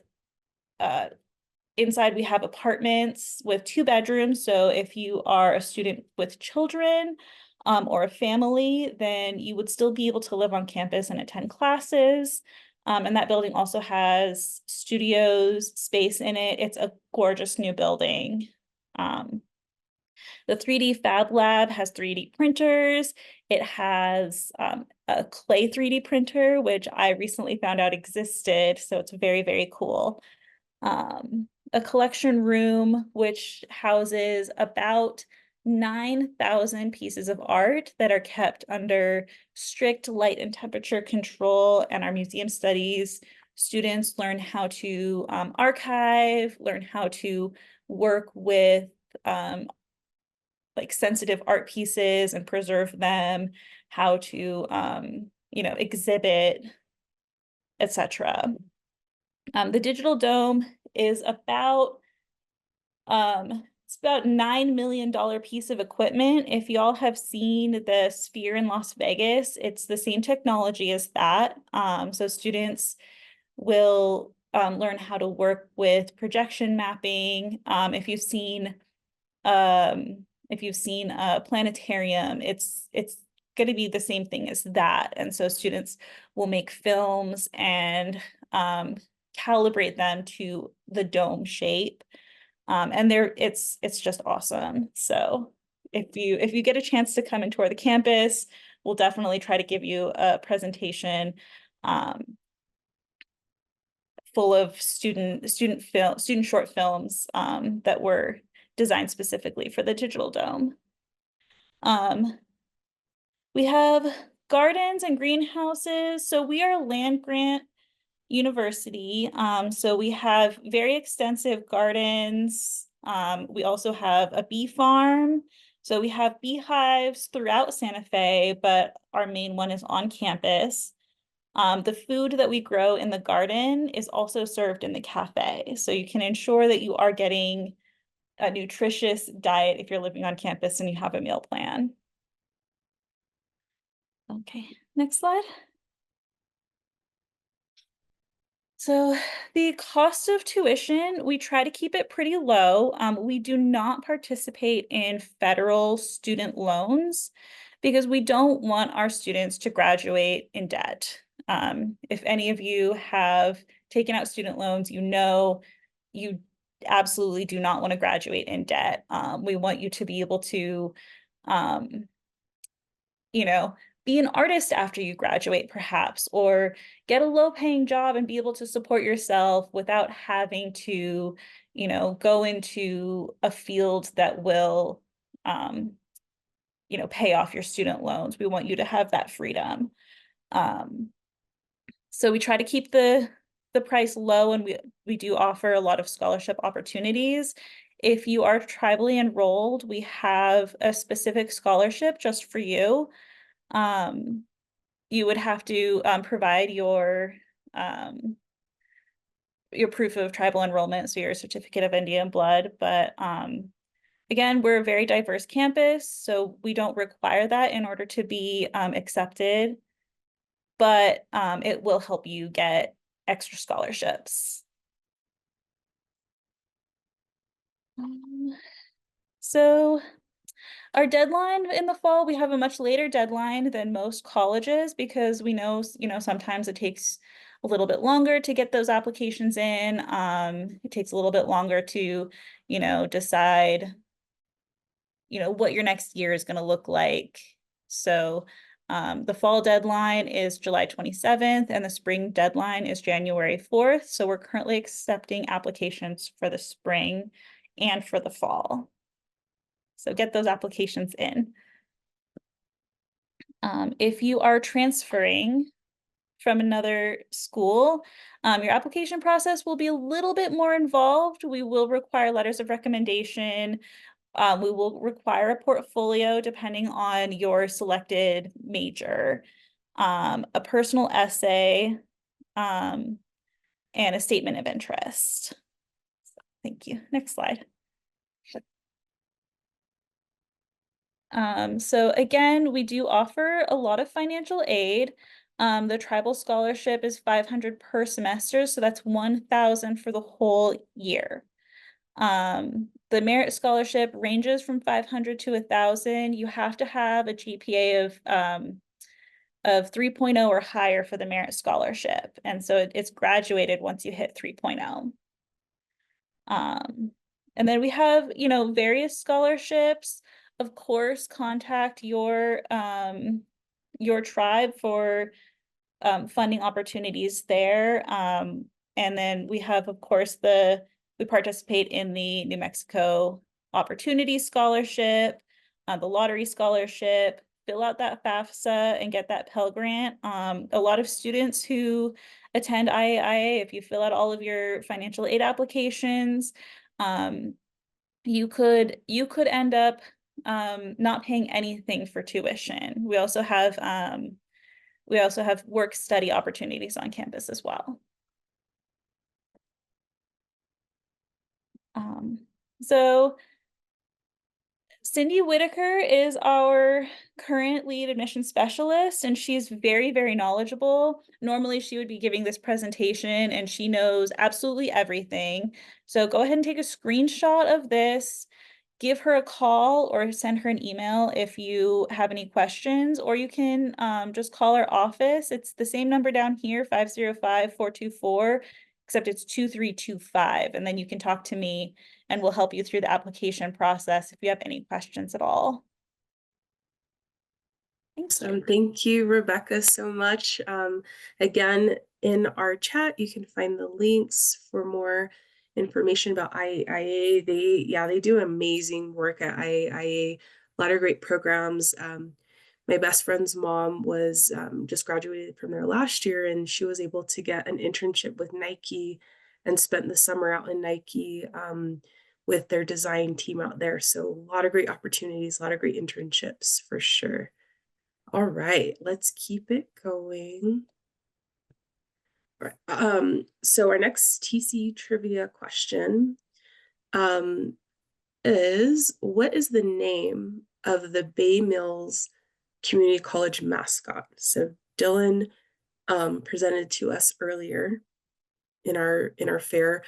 S4: inside we have apartments with 2 bedrooms. So if you are a student with children or a family, then you would still be able to live on campus and attend classes. And that building also has studios, space in it. It's a gorgeous new building. The 3D Fab Lab has 3D printers. It has a clay 3D printer, which I recently found out existed. So it's very, very cool. A collection room, which houses about 9,000 pieces of art that are kept under strict light and temperature control. And our museum studies students learn how to archive, learn how to work with like sensitive art pieces and preserve them, how to exhibit, etc. The Digital Dome is about it's about $9 million piece of equipment. If y'all have seen the Sphere in Las Vegas, it's the same technology as that. So students will learn how to work with projection mapping. If you've seen a planetarium, it's going to be the same thing as that. And so students will make films and calibrate them to the dome shape. And it's just awesome. So if you get a chance to come and tour the campus, we'll definitely try to give you a presentation full of student short films that we're designed specifically for the Digital Dome. We have gardens and greenhouses. So we are a land grant university. So we have very extensive gardens. We also have a bee farm. So we have beehives throughout Santa Fe, but our main one is on campus. The food that we grow in the garden is also served in the cafe. So you can ensure that you are getting a nutritious diet if you're living on campus and you have a meal plan. Okay, next slide. So the cost of tuition, we try to keep it pretty low. We do not participate in federal student loans because we don't want our students to graduate in debt. If any of you have taken out student loans, you know you absolutely do not want to graduate in debt. We want you to be able to, you know, be an artist after you graduate, perhaps, or get a low-paying job and be able to support yourself without having to, you know, go into a field that will, you know, pay off your student loans. We want you to have that freedom. So we try to keep the price low, and we do offer a lot of scholarship opportunities. If you are tribally enrolled, we have a specific scholarship just for you. You would have to provide your proof of tribal enrollment, so your certificate of Indian blood. But again, we're a very diverse campus, so we don't require that in order to be accepted. But it will help you get extra scholarships. So our deadline in the fall, we have a much later deadline than most colleges because we know, you know, sometimes it takes a little bit longer to get those applications in. It takes a little bit longer to, you know, decide, you know, what your next year is going to look like. So the fall deadline is July 27th and the spring deadline is January 4th. So we're currently accepting applications for the spring and for the fall. So get those applications in. If you are transferring from another school, your application process will be a little bit more involved. We will require letters of recommendation. We will require a portfolio depending on your selected major, a personal essay, and a statement of interest. Thank you. Next slide. So again, we do offer a lot of financial aid. The tribal scholarship is $500 per semester, so that's $1,000 for the whole year. The merit scholarship ranges from $500 to $1,000. You have to have a GPA of 3.0 or higher for the merit scholarship, and so it's graduated once you hit 3.0. And then we have, you know, various scholarships. Of course, contact your tribe for funding opportunities there. And then we have, of course, we participate in the New Mexico Opportunity Scholarship, the Lottery Scholarship, fill out that FAFSA and get that Pell Grant. A lot of students who attend IAIA, if you fill out all of your financial aid applications, you could end up not paying anything for tuition. We also have work study opportunities on campus as well. So Cindy Whitaker is our current lead admission specialist, and she's very, very knowledgeable. Normally she would be giving this presentation and she knows absolutely everything. So go ahead and take a screenshot of this, give her a call or send her an email if you have any questions, or you can just call our office. It's the same number down here, 505-424, except it's 2325. And then you can talk to me and we'll help you through the application process if you have any questions at all.
S1: So thank you, Rebekah, so much. Again, in our chat, you can find the links for more information about IAIA. They do amazing work at IAIA. A lot of great programs. My best friend's mom was just graduated from there last year, and she was able to get an internship with Nike and spent the summer out in Nike with their design team out there. So a lot of great opportunities, a lot of great internships for sure. All right, let's keep it going. All right. So our next TCU trivia question is, what is the name of the Bay Mills Community College mascot? So Dylan presented to us earlier in our fair,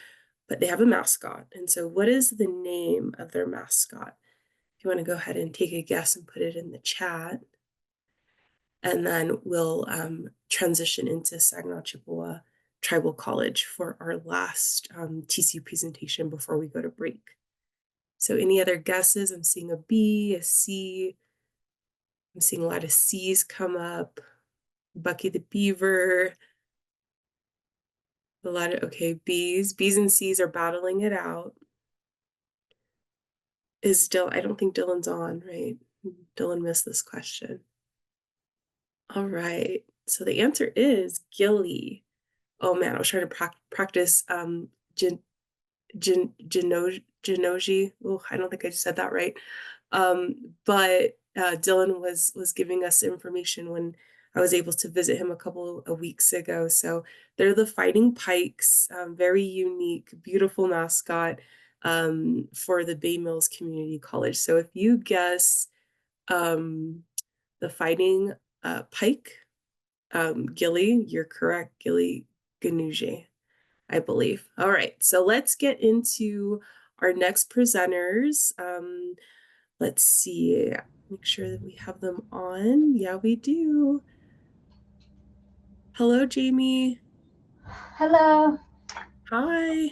S1: but they have a mascot. And so what is the name of their mascot? If you want to go ahead and take a guess and put it in the chat. And then we'll transition into Saginaw Chippewa Tribal College for our last TCU presentation before we go to break. So any other guesses? I'm seeing a B, a C. I'm seeing a lot of C's come up. Bucky the Beaver. A lot of, okay, B's. B's and C's are battling it out. I don't think Dylan's on, right? Dylan missed this question. All right, so the answer is Gilly. Oh man, I was trying to practice Genoji. Oh, I don't think I said that right. But Dylan was giving us information when I was able to visit him a couple of weeks ago. So they're the Fighting Pikes, very unique, beautiful mascot for the Bay Mills Community College. So if you guess the Fighting Pike, Gilly, you're correct, Gilly Ganuje, I believe. All right, so let's get into our next presenters. Let's see, make sure that we have them on. Yeah, we do. Hello, Jamie.
S5: Hello.
S1: Hi.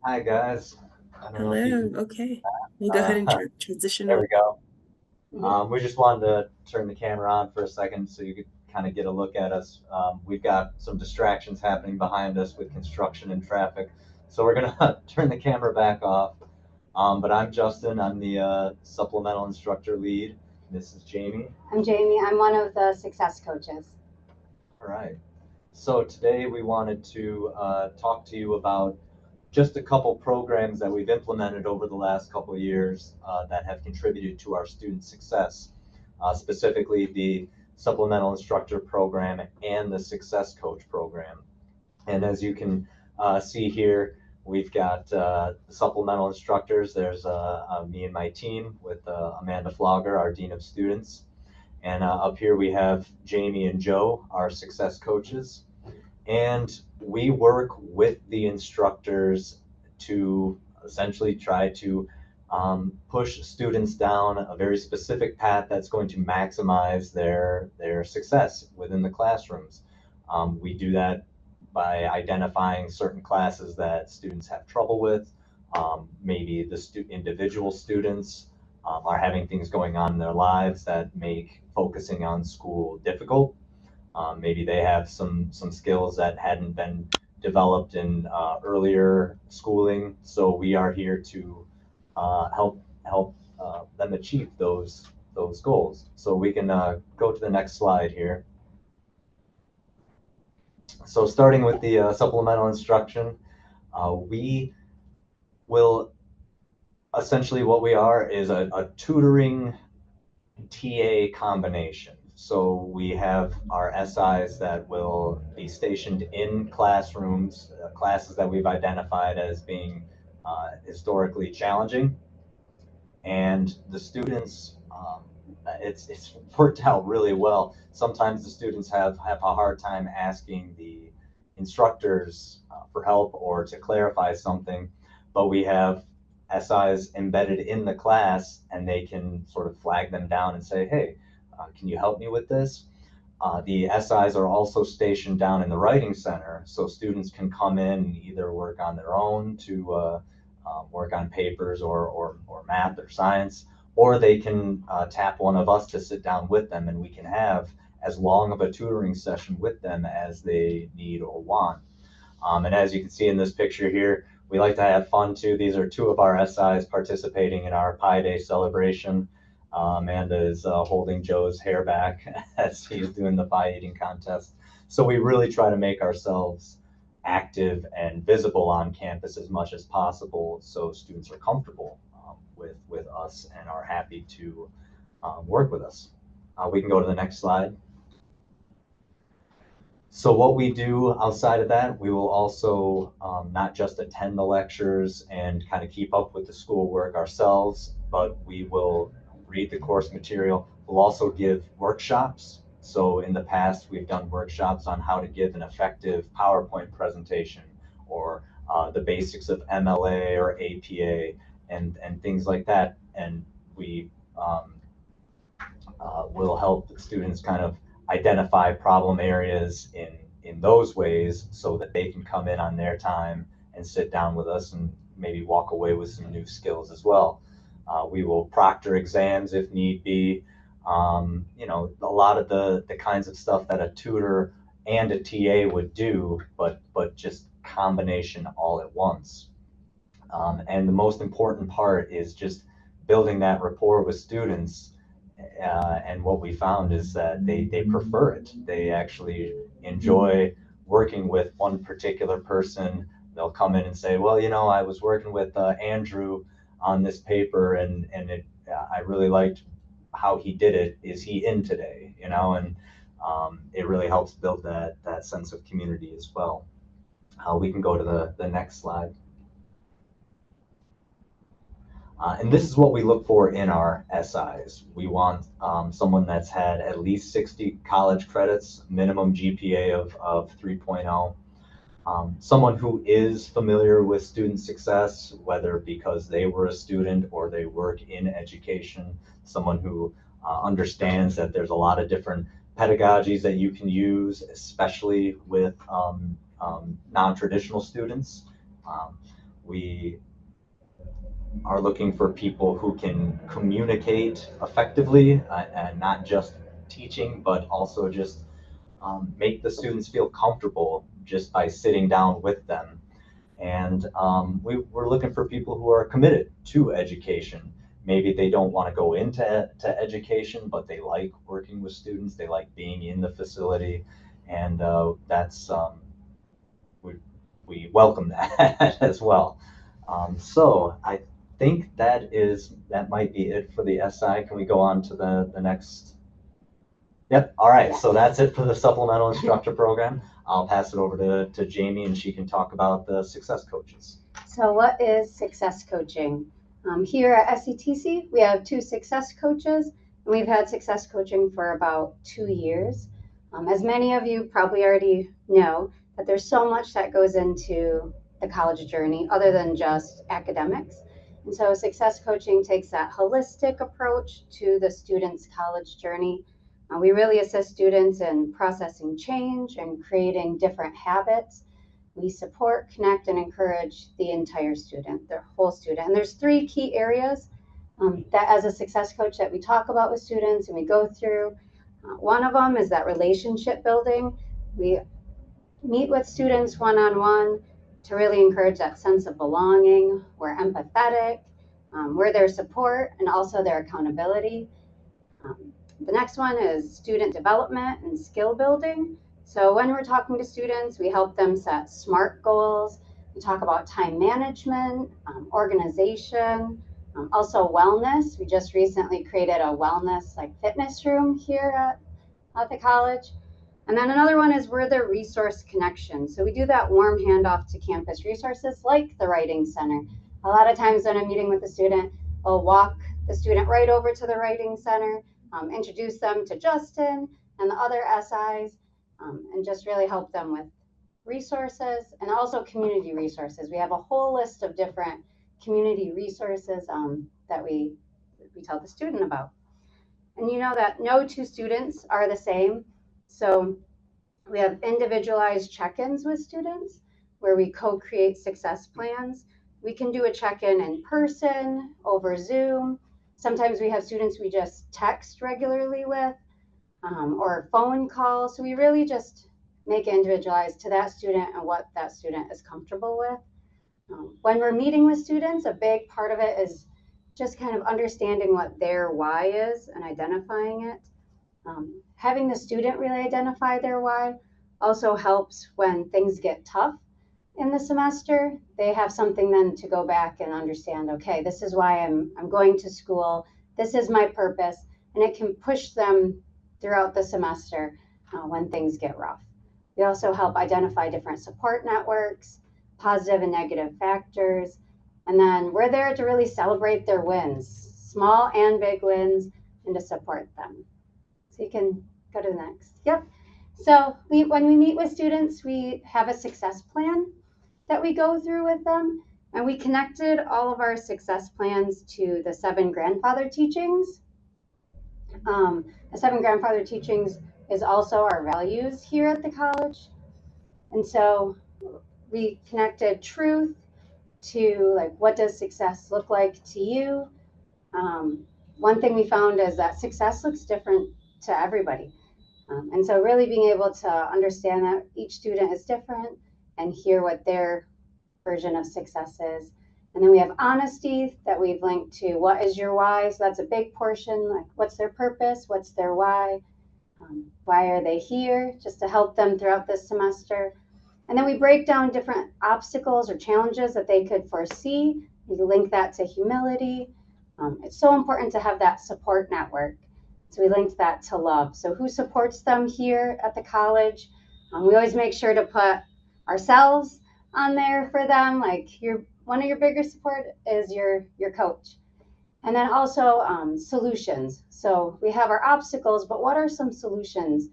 S6: Hi, guys. I don't know if you
S1: Hello.
S6: can,
S1: Okay, we'll go ahead and transition
S6: there
S1: on.
S6: we go. We just wanted to turn the camera on for a second so you could kind of get a look at us. We've got some distractions happening behind us with construction and traffic. So we're gonna turn the camera back off. But I'm Justin, I'm the supplemental instructor lead. This is Jamie.
S5: I'm Jamie. I'm one of the success coaches.
S6: All right. So today we wanted to talk to you about just a couple programs that we've implemented over the last couple of years that have contributed to our student success, specifically the Supplemental Instructor Program and the Success Coach Program. And as you can see here, we've got the supplemental instructors. There's me and my team with Amanda Flogger, our Dean of Students. And up here we have Jamie and Joe, our success coaches. And we work with the instructors to essentially try to push students down a very specific path that's going to maximize their success within the classrooms. We do that by identifying certain classes that students have trouble with. Maybe the individual students are having things going on in their lives that make focusing on school difficult. Maybe they have some skills that hadn't been developed in earlier schooling. So we are here to help them achieve those goals. So we can go to the next slide here. So starting with the supplemental instruction, we will essentially, what we are is a tutoring TA combination. So we have our SIs that will be stationed in classrooms, classes that we've identified as being historically challenging. And the students, it's worked out really well. Sometimes the students have a hard time asking the instructors for help or to clarify something, but we have SIs embedded in the class and they can sort of flag them down and say, hey, can you help me with this? The SIs are also stationed down in the writing center, so students can come in and either work on their own to work on papers or math or science, or they can tap one of us to sit down with them, and we can have as long of a tutoring session with them as they need or want. And as you can see in this picture here, We like to have fun too. These are two of our SIs participating in our Pi Day celebration. Amanda is holding Joe's hair back as he's doing the pie eating contest. So we really try to make ourselves active and visible on campus as much as possible, so students are comfortable with us and are happy to work with us. We can go to the next slide. So what we do outside of that, we will also not just attend the lectures and kind of keep up with the schoolwork ourselves, but we will read the course material. We'll also give workshops. So in the past, we've done workshops on how to give an effective PowerPoint presentation, or the basics of MLA or APA and things like that. And we will help students kind of identify problem areas in those ways, so that they can come in on their time and sit down with us and maybe walk away with some new skills as well. We will proctor exams if need be. You know, a lot of the kinds of stuff that a tutor and a TA would do, but just combination all at once. And the most important part is just building that rapport with students. And what we found is that they prefer it. They actually enjoy working with one particular person. They'll come in and say, well, you know, I was working with Andrew on this paper, and I really liked how he did it. Is he in today? You know, and it really helps build that sense of community as well. We can go to the next slide. And this is what we look for in our SIs. We want someone that's had at least 60 college credits, minimum GPA of 3.0. Someone who is familiar with student success, whether because they were a student or they work in education. Someone who understands that there's a lot of different pedagogies that you can use, especially with non-traditional students. We are looking for people who can communicate effectively, and not just teaching, but also just make the students feel comfortable just by sitting down with them. And we're looking for people who are committed to education. Maybe they don't want to go into education, but they like working with students. They like being in the facility, and that's we welcome that as well. So I think that might be it for the SI. Can we go on to the next? Yep. All right. So that's it for the supplemental instructor program. I'll pass it over to Jamie, and she can talk about the success coaches.
S5: So what is success coaching? Here at SCTC, we have 2 success coaches, and we've had success coaching for about 2 years. As many of you probably already know, that there's so much that goes into the college journey other than just academics. And so success coaching takes that holistic approach to the student's college journey. We really assist students in processing change and creating different habits. We support, connect, and encourage the entire student, their whole student. And there's 3 key areas that as a success coach that we talk about with students and we go through. One of them is that relationship building. We meet with students one-on-one to really encourage that sense of belonging. We're empathetic, we're their support, and also their accountability. The next one is student development and skill building. So when we're talking to students, we help them set SMART goals. We talk about time management, organization, also wellness. We just recently created a wellness fitness room here at the college. And then another one is we're the resource connection. So we do that warm handoff to campus resources like the Writing Center. A lot of times when I'm meeting with the student, I'll walk the student right over to the Writing Center, introduce them to Justin and the other SIs, and just really help them with resources and also community resources. We have a whole list of different community resources that we tell the student about. And you know that no 2 students are the same. So we have individualized check-ins with students where we co-create success plans. We can do a check-in in person, over Zoom. Sometimes we have students we just text regularly with, or phone calls. So we really just make it individualized to that student and what that student is comfortable with. When we're meeting with students, a big part of it is just kind of understanding what their why is and identifying it. Having the student really identify their why also helps when things get tough in the semester. They have something then to go back and understand, okay, this is why I'm going to school, this is my purpose, and it can push them throughout the semester when things get rough. We also help identify different support networks, positive and negative factors, and then we're there to really celebrate their wins, small and big wins, and to support them. So you can go to the next. Yep. So when we meet with students, we have a success plan that we go through with them. And we connected all of our success plans to the 7 grandfather teachings. The 7 grandfather teachings is also our values here at the college. And so we connected truth to like, what does success look like to you? One thing we found is that success looks different to everybody. And so really being able to understand that each student is different and hear what their version of success is. And then we have honesty that we've linked to what is your why. So that's a big portion, like what's their purpose, what's their why are they here, just to help them throughout this semester. And then we break down different obstacles or challenges that they could foresee. We link that to humility. It's so important to have that support network. So we linked that to love. So who supports them here at the college? We always make sure to put ourselves on there for them. Like one of your biggest support is your coach. And then also solutions. So we have our obstacles, but what are some solutions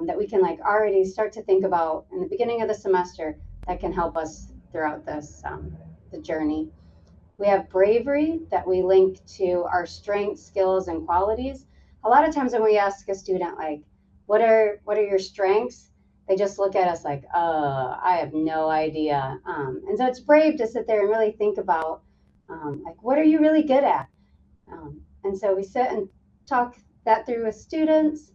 S5: that we can like already start to think about in the beginning of the semester that can help us throughout this the journey. We have bravery that we link to our strengths, skills, and qualities. A lot of times when we ask a student like, what are your strengths? They just look at us like, I have no idea. And so it's brave to sit there and really think about like, what are you really good at? And so we sit and talk that through with students.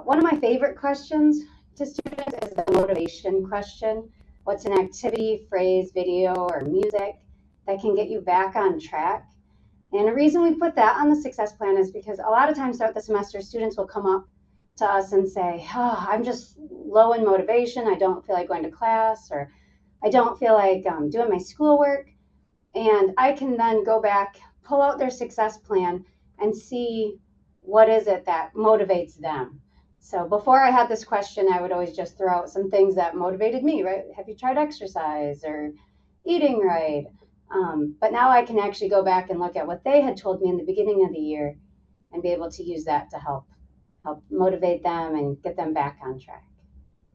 S5: One of my favorite questions to students is the motivation question. What's an activity, phrase, video, or music that can get you back on track? And the reason we put that on the success plan is because a lot of times throughout the semester, students will come up to us and say, I'm just low in motivation. I don't feel like going to class, or I don't feel like doing my schoolwork. And I can then go back, pull out their success plan and see what is it that motivates them. So before I had this question, I would always just throw out some things that motivated me, right? Have you tried exercise or eating right? But now I can actually go back and look at what they had told me in the beginning of the year and be able to use that to help motivate them and get them back on track.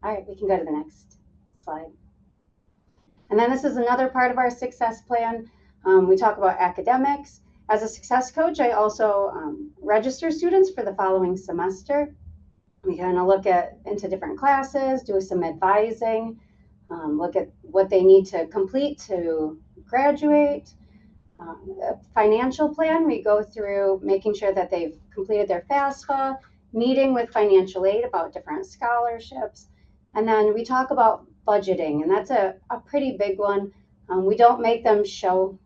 S5: All right, we can go to the next slide. And then this is another part of our success plan. We talk about academics. As a success coach, I also register students for the following semester. We kind of look into different classes, do some advising, look at what they need to complete to graduate. A financial plan, we go through making sure that they've completed their FAFSA, meeting with financial aid about different scholarships. And then we talk about budgeting, and that's a pretty big one. We don't make them show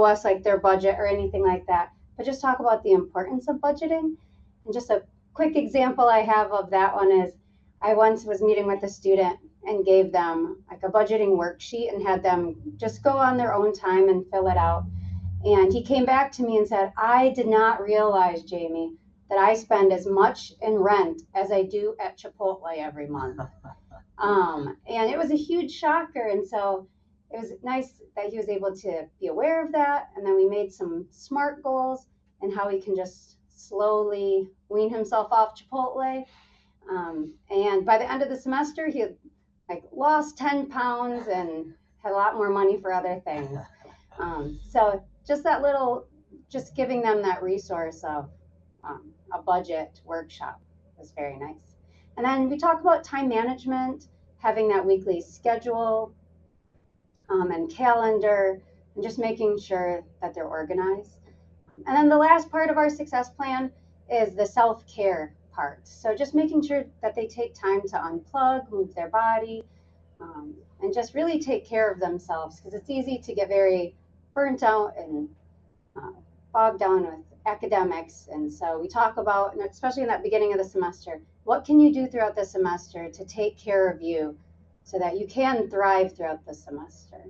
S5: us like their budget or anything like that, but just talk about the importance of budgeting. And just a quick example I have of that one is I once was meeting with a student and gave them like a budgeting worksheet and had them just go on their own time and fill it out. And he came back to me and said, I did not realize, Jamie, that I spend as much in rent as I do at Chipotle every month. And it was a huge shocker. And so it was nice that he was able to be aware of that. And then we made some SMART goals and how he can just slowly wean himself off Chipotle. And by the end of the semester, he had like lost 10 pounds and had a lot more money for other things. So just that little, just giving them that resource of a budget workshop was very nice. And then we talk about time management, having that weekly schedule and calendar, and just making sure that they're organized. And then the last part of our success plan is the self-care part. So just making sure that they take time to unplug, move their body, and just really take care of themselves, because it's easy to get very burnt out and bogged down with academics. And so we talk about, and especially in that beginning of the semester, what can you do throughout the semester to take care of you so that you can thrive throughout the semester.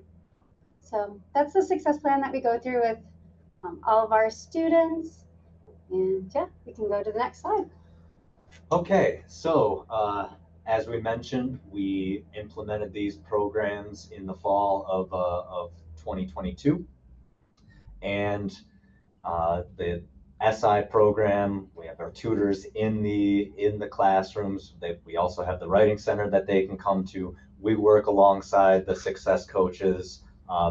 S5: So that's the success plan that we go through with all of our students. And yeah, we can go to the next slide.
S6: Okay, so as we mentioned, we implemented these programs in the fall of 2022. And the SI program, we have our tutors in the classrooms. We also have the writing center that they can come to. We work alongside the success coaches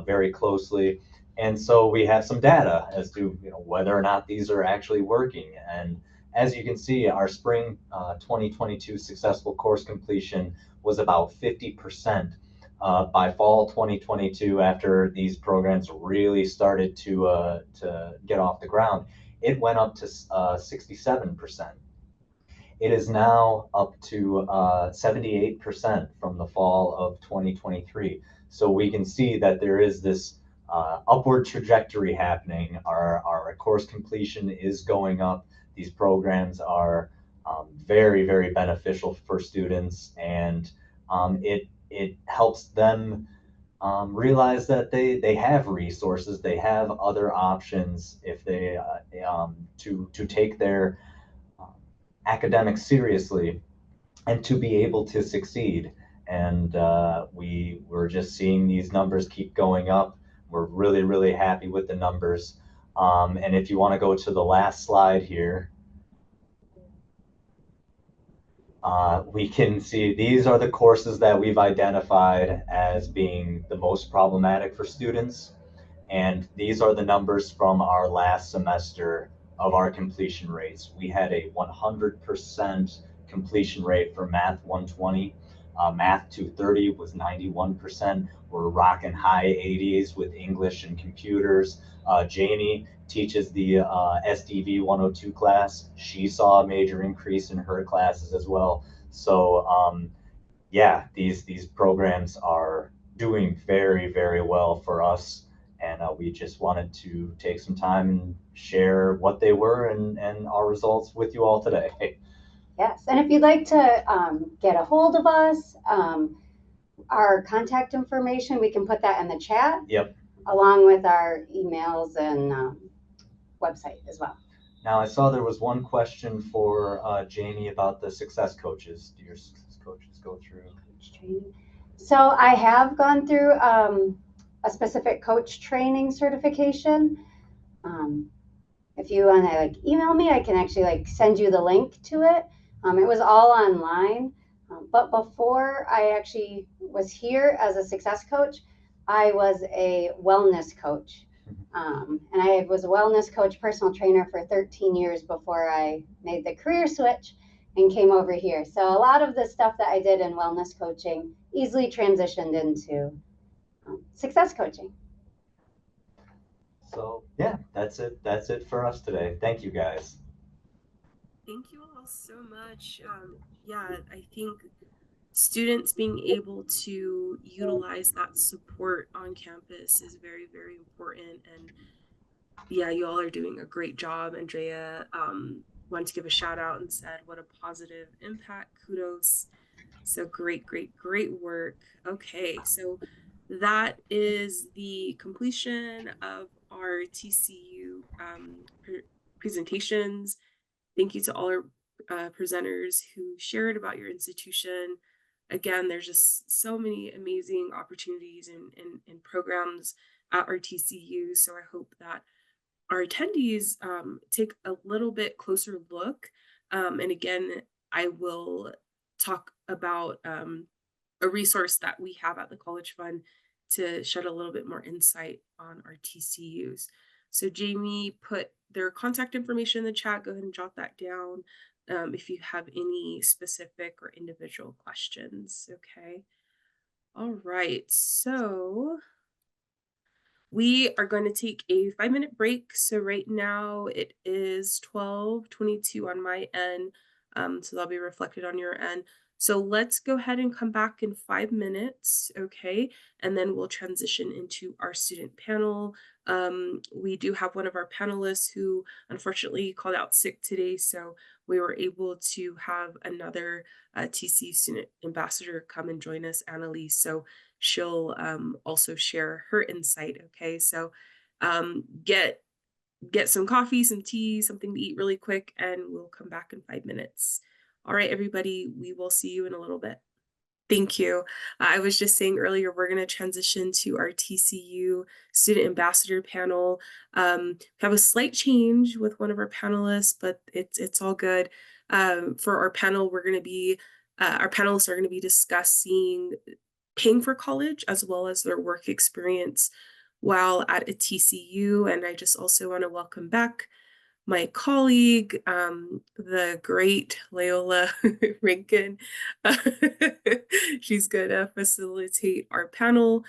S6: very closely. And so we have some data as to whether or not these are actually working. And as you can see, our spring 2022 successful course completion was about 50%. By fall 2022, after these programs really started to get off the ground, it went up to 67%. It is now up to 78% from the fall of 2023. So we can see that there is this upward trajectory happening. Our course completion is going up. These programs are very, very beneficial for students, and it helps them realize that they have resources, they have other options if they to take their academics seriously and to be able to succeed. And we're just seeing these numbers keep going up. We're really, really happy with the numbers. And if you want to go to the last slide here, we can see these are the courses that we've identified as being the most problematic for students. And these are the numbers from our last semester of our completion rates. We had a 100% completion rate for Math 120. Math 230 was 91%. We're rocking high 80s with English and computers. Janie teaches the SDV 102 class. She saw a major increase in her classes as well. So yeah, these programs are doing very, very well for us. And we just wanted to take some time and share what they were and our results with you all today.
S5: Yes, and if you'd like to get a hold of us, our contact information, we can put that in the chat.
S6: Yep.
S5: Along with our emails and website as well.
S6: Now, I saw there was one question for Jamie about the success coaches. Do your success coaches go through coach
S5: training? So I have gone through a specific coach training certification. If you want to email me, I can actually send you the link to it. It was all online. But before I actually was here as a success coach, I was a wellness coach. And I was a wellness coach, personal trainer for 13 years before I made the career switch and came over here. So a lot of the stuff that I did in wellness coaching easily transitioned into success coaching.
S6: So yeah, that's it for us today. Thank you, guys.
S1: Thank you all so much. Yeah, I think students being able to utilize that support on campus is very, very important. And yeah, you all are doing a great job. Andrea wanted to give a shout out and said, what a positive impact. Kudos. So great, great, great work. Okay, so that is the completion of our TCU presentations. Thank you to all our presenters who shared about your institution. Again, there's just so many amazing opportunities and programs at our TCU. So I hope that our attendees take a little bit closer look. And again, I will talk about a resource that we have at the College Fund to shed a little bit more insight on our TCUs. So Jamie put their contact information in the chat. Go ahead and jot that down if you have any specific or individual questions. Okay. All right. So we are going to take a 5-minute break. So right now it is 12:22 on my end. So that'll be reflected on your end. So let's go ahead and come back in 5 minutes, okay? And then we'll transition into our student panel. We do have one of our panelists who unfortunately called out sick today, so we were able to have another TCU Student Ambassador come and join us, Annalise. So she'll also share her insight, okay? So get some coffee, some tea, something to eat really quick, and we'll come back in 5 minutes. All right, everybody, we will see you in a little bit. Thank you. I was just saying earlier, we're going to transition to our TCU Student Ambassador panel. We have a slight change with one of our panelists, but it's all good. For our panel, our panelists are going to be discussing paying for college as well as their work experience while at a TCU. And I just also want to welcome back my colleague, the great Leola Rankin. She's going to facilitate our panel.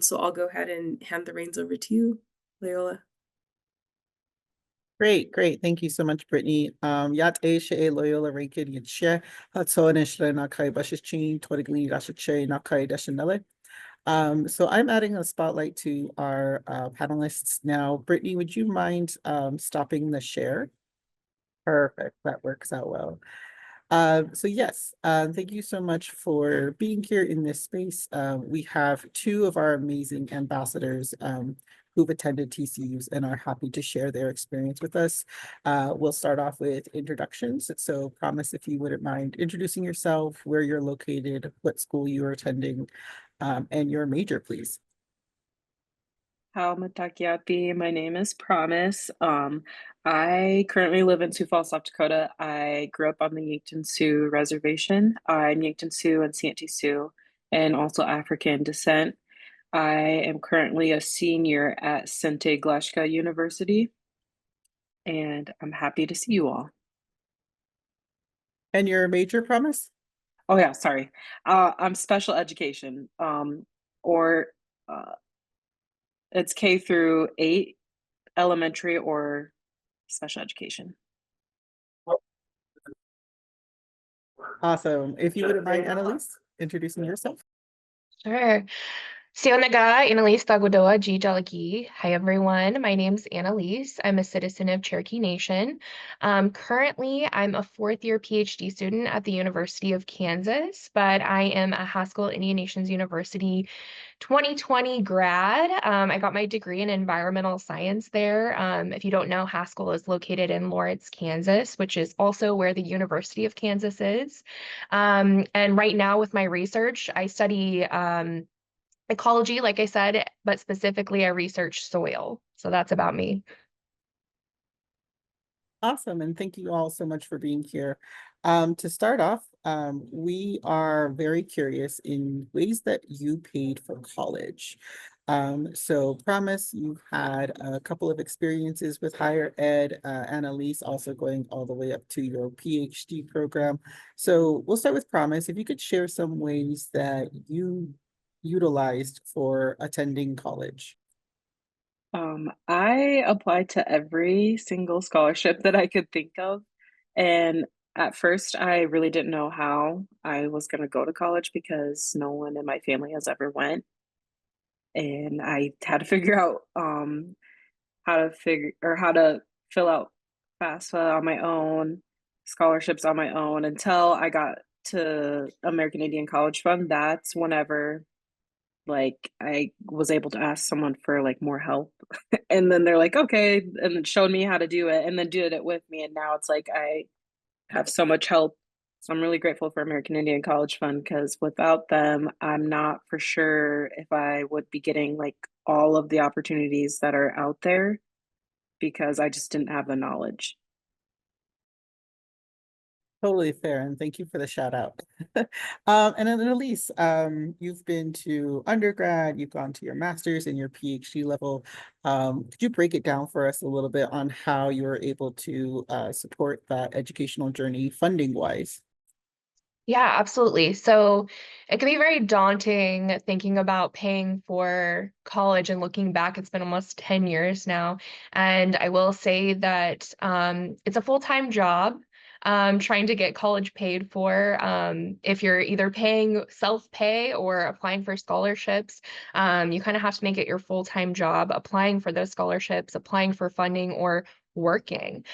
S1: So I'll go ahead and hand the reins over to you, Leola.
S7: Great. Thank you so much, Brittany. Yat Asia Loyola Rankin Yatshe, Hatson Ishla Nakai Bashichin, Torigli Dashache, Nakai Dashanele. So I'm adding a spotlight to our panelists now. Brittany, would you mind stopping the share? Perfect, that works out well. So yes, thank you so much for being here in this space. We have two of our amazing ambassadors who've attended TCUs and are happy to share their experience with us. We'll start off with introductions. So Promise, if you wouldn't mind introducing yourself, where you're located, what school you are attending, and your major, please.
S8: How Matakiapi, my name is Promise. I currently live in Sioux Falls, South Dakota. I grew up on the Yankton Sioux Reservation. I'm Yankton Sioux and Santee Sioux, and also African descent. I am currently a senior at Sente Glashka University, and I'm happy to see you all.
S7: And your major, Promise?
S8: Oh yeah, sorry. I'm special education, it's K through 8 elementary or special education.
S7: Awesome. If you wouldn't mind, Annalise, introducing yourself.
S9: Sure. Sionaga, Annalise Tagodoa, G. Jalaki. Hi, everyone. My name's Annalise. I'm a citizen of Cherokee Nation. Currently, I'm a fourth-year PhD student at the University of Kansas, but I am a Haskell Indian Nations University 2020 grad. I got my degree in environmental science there. If you don't know, Haskell is located in Lawrence, Kansas, which is also where the University of Kansas is. And right now with my research, I study ecology, like I said, but specifically I research soil. So that's about me.
S7: Awesome, and thank you all so much for being here. To start off, we are very curious in ways that you paid for college. So Promise, you've had a couple of experiences with higher ed, Annalise also going all the way up to your PhD program. So we'll start with Promise. If you could share some ways that you utilized for attending college.
S8: I applied to every single scholarship that I could think of. And at first, I really didn't know how I was going to go to college because no one in my family has ever went. And I had to figure out how to fill out FAFSA on my own, scholarships on my own until I got to American Indian College Fund. That's whenever like I was able to ask someone for like more help. And then they're like, okay, and it showed me how to do it and then did it with me. And now it's like I have so much help. So I'm really grateful for American Indian College Fund because without them, I'm not for sure if I would be getting like all of the opportunities that are out there because I just didn't have the knowledge.
S7: Totally fair, and thank you for the shout out. And then Elise, you've been to undergrad, you've gone to your master's and your PhD level. Could you break it down for us a little bit on how you were able to support that educational journey funding wise?
S9: Yeah, absolutely. So it can be very daunting thinking about paying for college and looking back, it's been almost 10 years now. And I will say that it's a full-time job. trying to get college paid for. If you're either paying self-pay or applying for scholarships, you kind of have to make it your full-time job, applying for those scholarships, applying for funding, or working.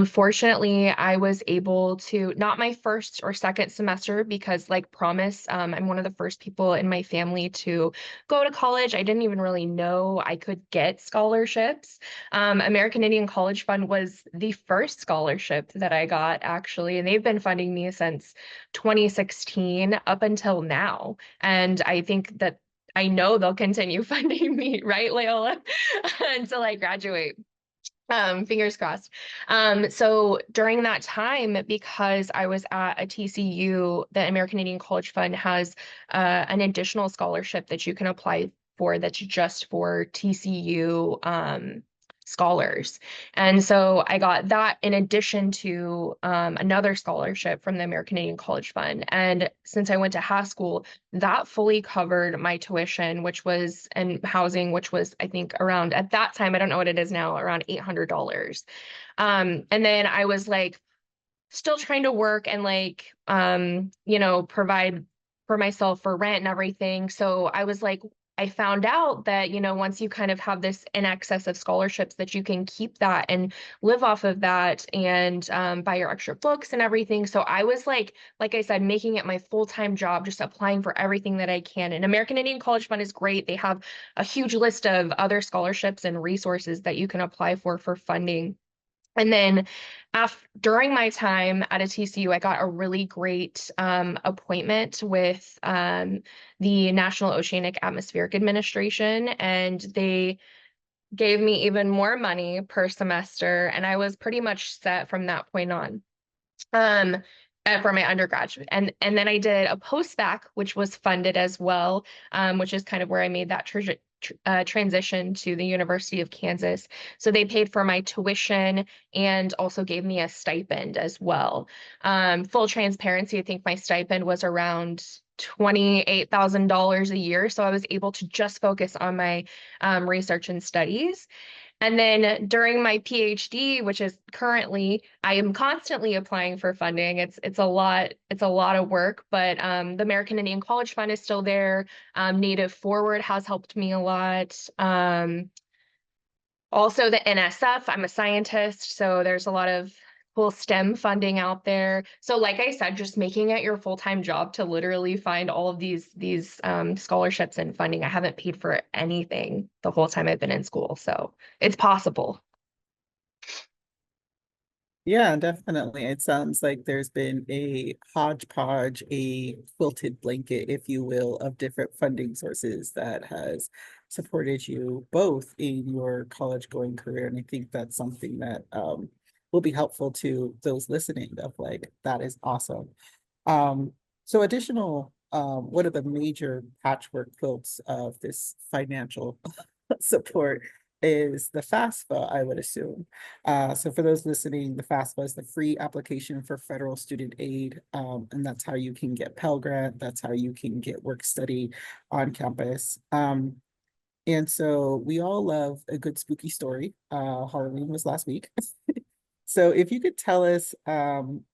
S9: Fortunately, I was able to, not my first or second semester, because like promise, I'm one of the first people in my family to go to college. I didn't even really know I could get scholarships. American Indian College Fund was the first scholarship that I got, actually, and they've been funding me since 2016 up until now. And I think that I know they'll continue funding me, right, Loyola, until I graduate. Fingers crossed. So during that time, because I was at a TCU, the American Indian College Fund has an additional scholarship that you can apply for that's just for TCU scholars. And so I got that in addition to another scholarship from the American Indian College Fund. And since I went to high school, that fully covered my tuition, and housing, which was, I think, around, at that time, I don't know what it is now, around $800. And then I was like still trying to work and like, provide for myself for rent and everything. So I was like, I found out that, once you kind of have this in excess of scholarships, that you can keep that and live off of that and buy your extra books and everything. So I was like I said, making it my full-time job, just applying for everything that I can. And American Indian College Fund is great. They have a huge list of other scholarships and resources that you can apply for funding. And then during my time at a TCU, I got a really great appointment with the National Oceanic Atmospheric Administration, and they gave me even more money per semester, and I was pretty much set from that point on for my undergraduate. And then I did a post-bac, which was funded as well, which is kind of where I made that transition to the University of Kansas. So they paid for my tuition and also gave me a stipend as well. Full transparency, I think my stipend was around $28,000 a year. So I was able to just focus on my research and studies. And then during my PhD, which is currently, I am constantly applying for funding. It's a lot of work, but the American Indian College Fund is still there. Native Forward has helped me a lot. Also the NSF, I'm a scientist, so there's a lot of cool STEM funding out there. So like I said, just making it your full-time job to literally find all of these scholarships and funding. I haven't paid for anything the whole time I've been in school, so it's possible.
S7: Yeah, definitely. It sounds like there's been a hodgepodge, a quilted blanket, if you will, of different funding sources that has supported you both in your college going career. And I think that's something that will be helpful to those listening of like, that is awesome. So additional, one of the major patchwork quilts of this financial support is the FAFSA, I would assume. So for those listening, the FAFSA is the free application for federal student aid. And that's how you can get Pell Grant. That's how you can get work study on campus. And so we all love a good spooky story. Halloween was last week. So if you could tell us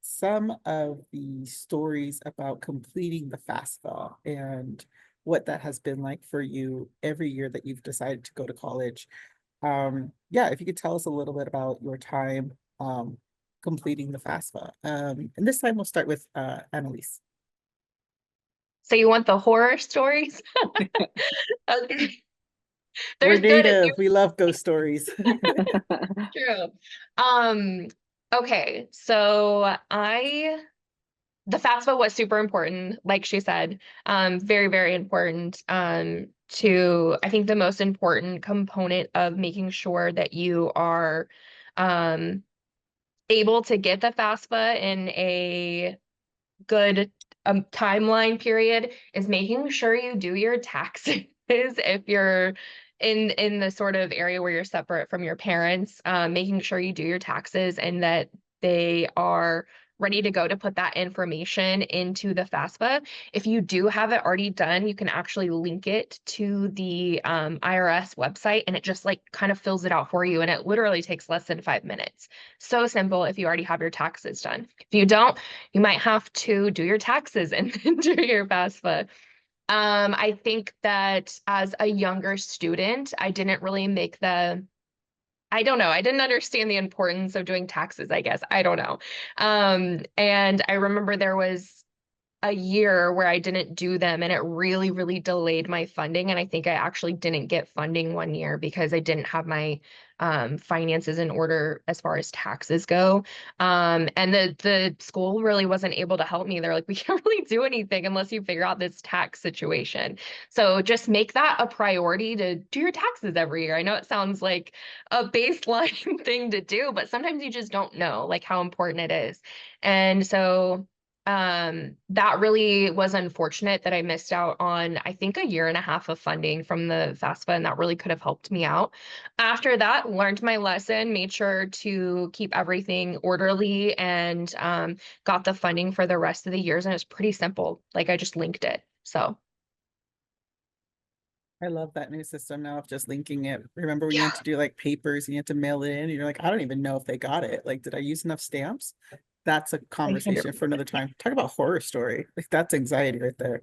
S7: some of the stories about completing the FAFSA and what that has been like for you every year that you've decided to go to college. Yeah, if you could tell us a little bit about your time completing the FAFSA. And this time we'll start with Annalise.
S9: So you want the horror stories? Okay.
S7: We're native. We love ghost stories.
S9: True. Okay, so the FAFSA was super important, like she said, very, very important to, I think the most important component of making sure that you are able to get the FAFSA in a good timeline period is making sure you do your taxes if you're in the sort of area where you're separate from your parents, making sure you do your taxes and that they are ready to go to put that information into the FAFSA. If you do have it already done, you can actually link it to the IRS website, and it just like kind of fills it out for you. And it literally takes less than 5 minutes. So simple if you already have your taxes done. If you don't, you might have to do your taxes and do your FAFSA. I think that as a younger student, I didn't really make I don't know. I didn't understand the importance of doing taxes, I guess. I don't know. And I remember there was a year where I didn't do them, and it really, really delayed my funding. And I think I actually didn't get funding one year because I didn't have my finances in order as far as taxes go. And the school really wasn't able to help me. They're like, we can't really do anything unless you figure out this tax situation. So just make that a priority to do your taxes every year. I know it sounds like a baseline thing to do, but sometimes you just don't know like how important it is. And so that really was unfortunate that I missed out on, I think, a year and a half of funding from the FAFSA, and that really could have helped me out. After that, learned my lesson, made sure to keep everything orderly, and got the funding for the rest of the years. And it was pretty simple. Like I just linked it. So
S7: I love that new system now of just linking it. Remember when you had to do like papers and you had to mail it in, and you're like, I don't even know if they got it. Like, did I use enough stamps? That's a conversation for another time. Talk about horror story. Like that's anxiety right there.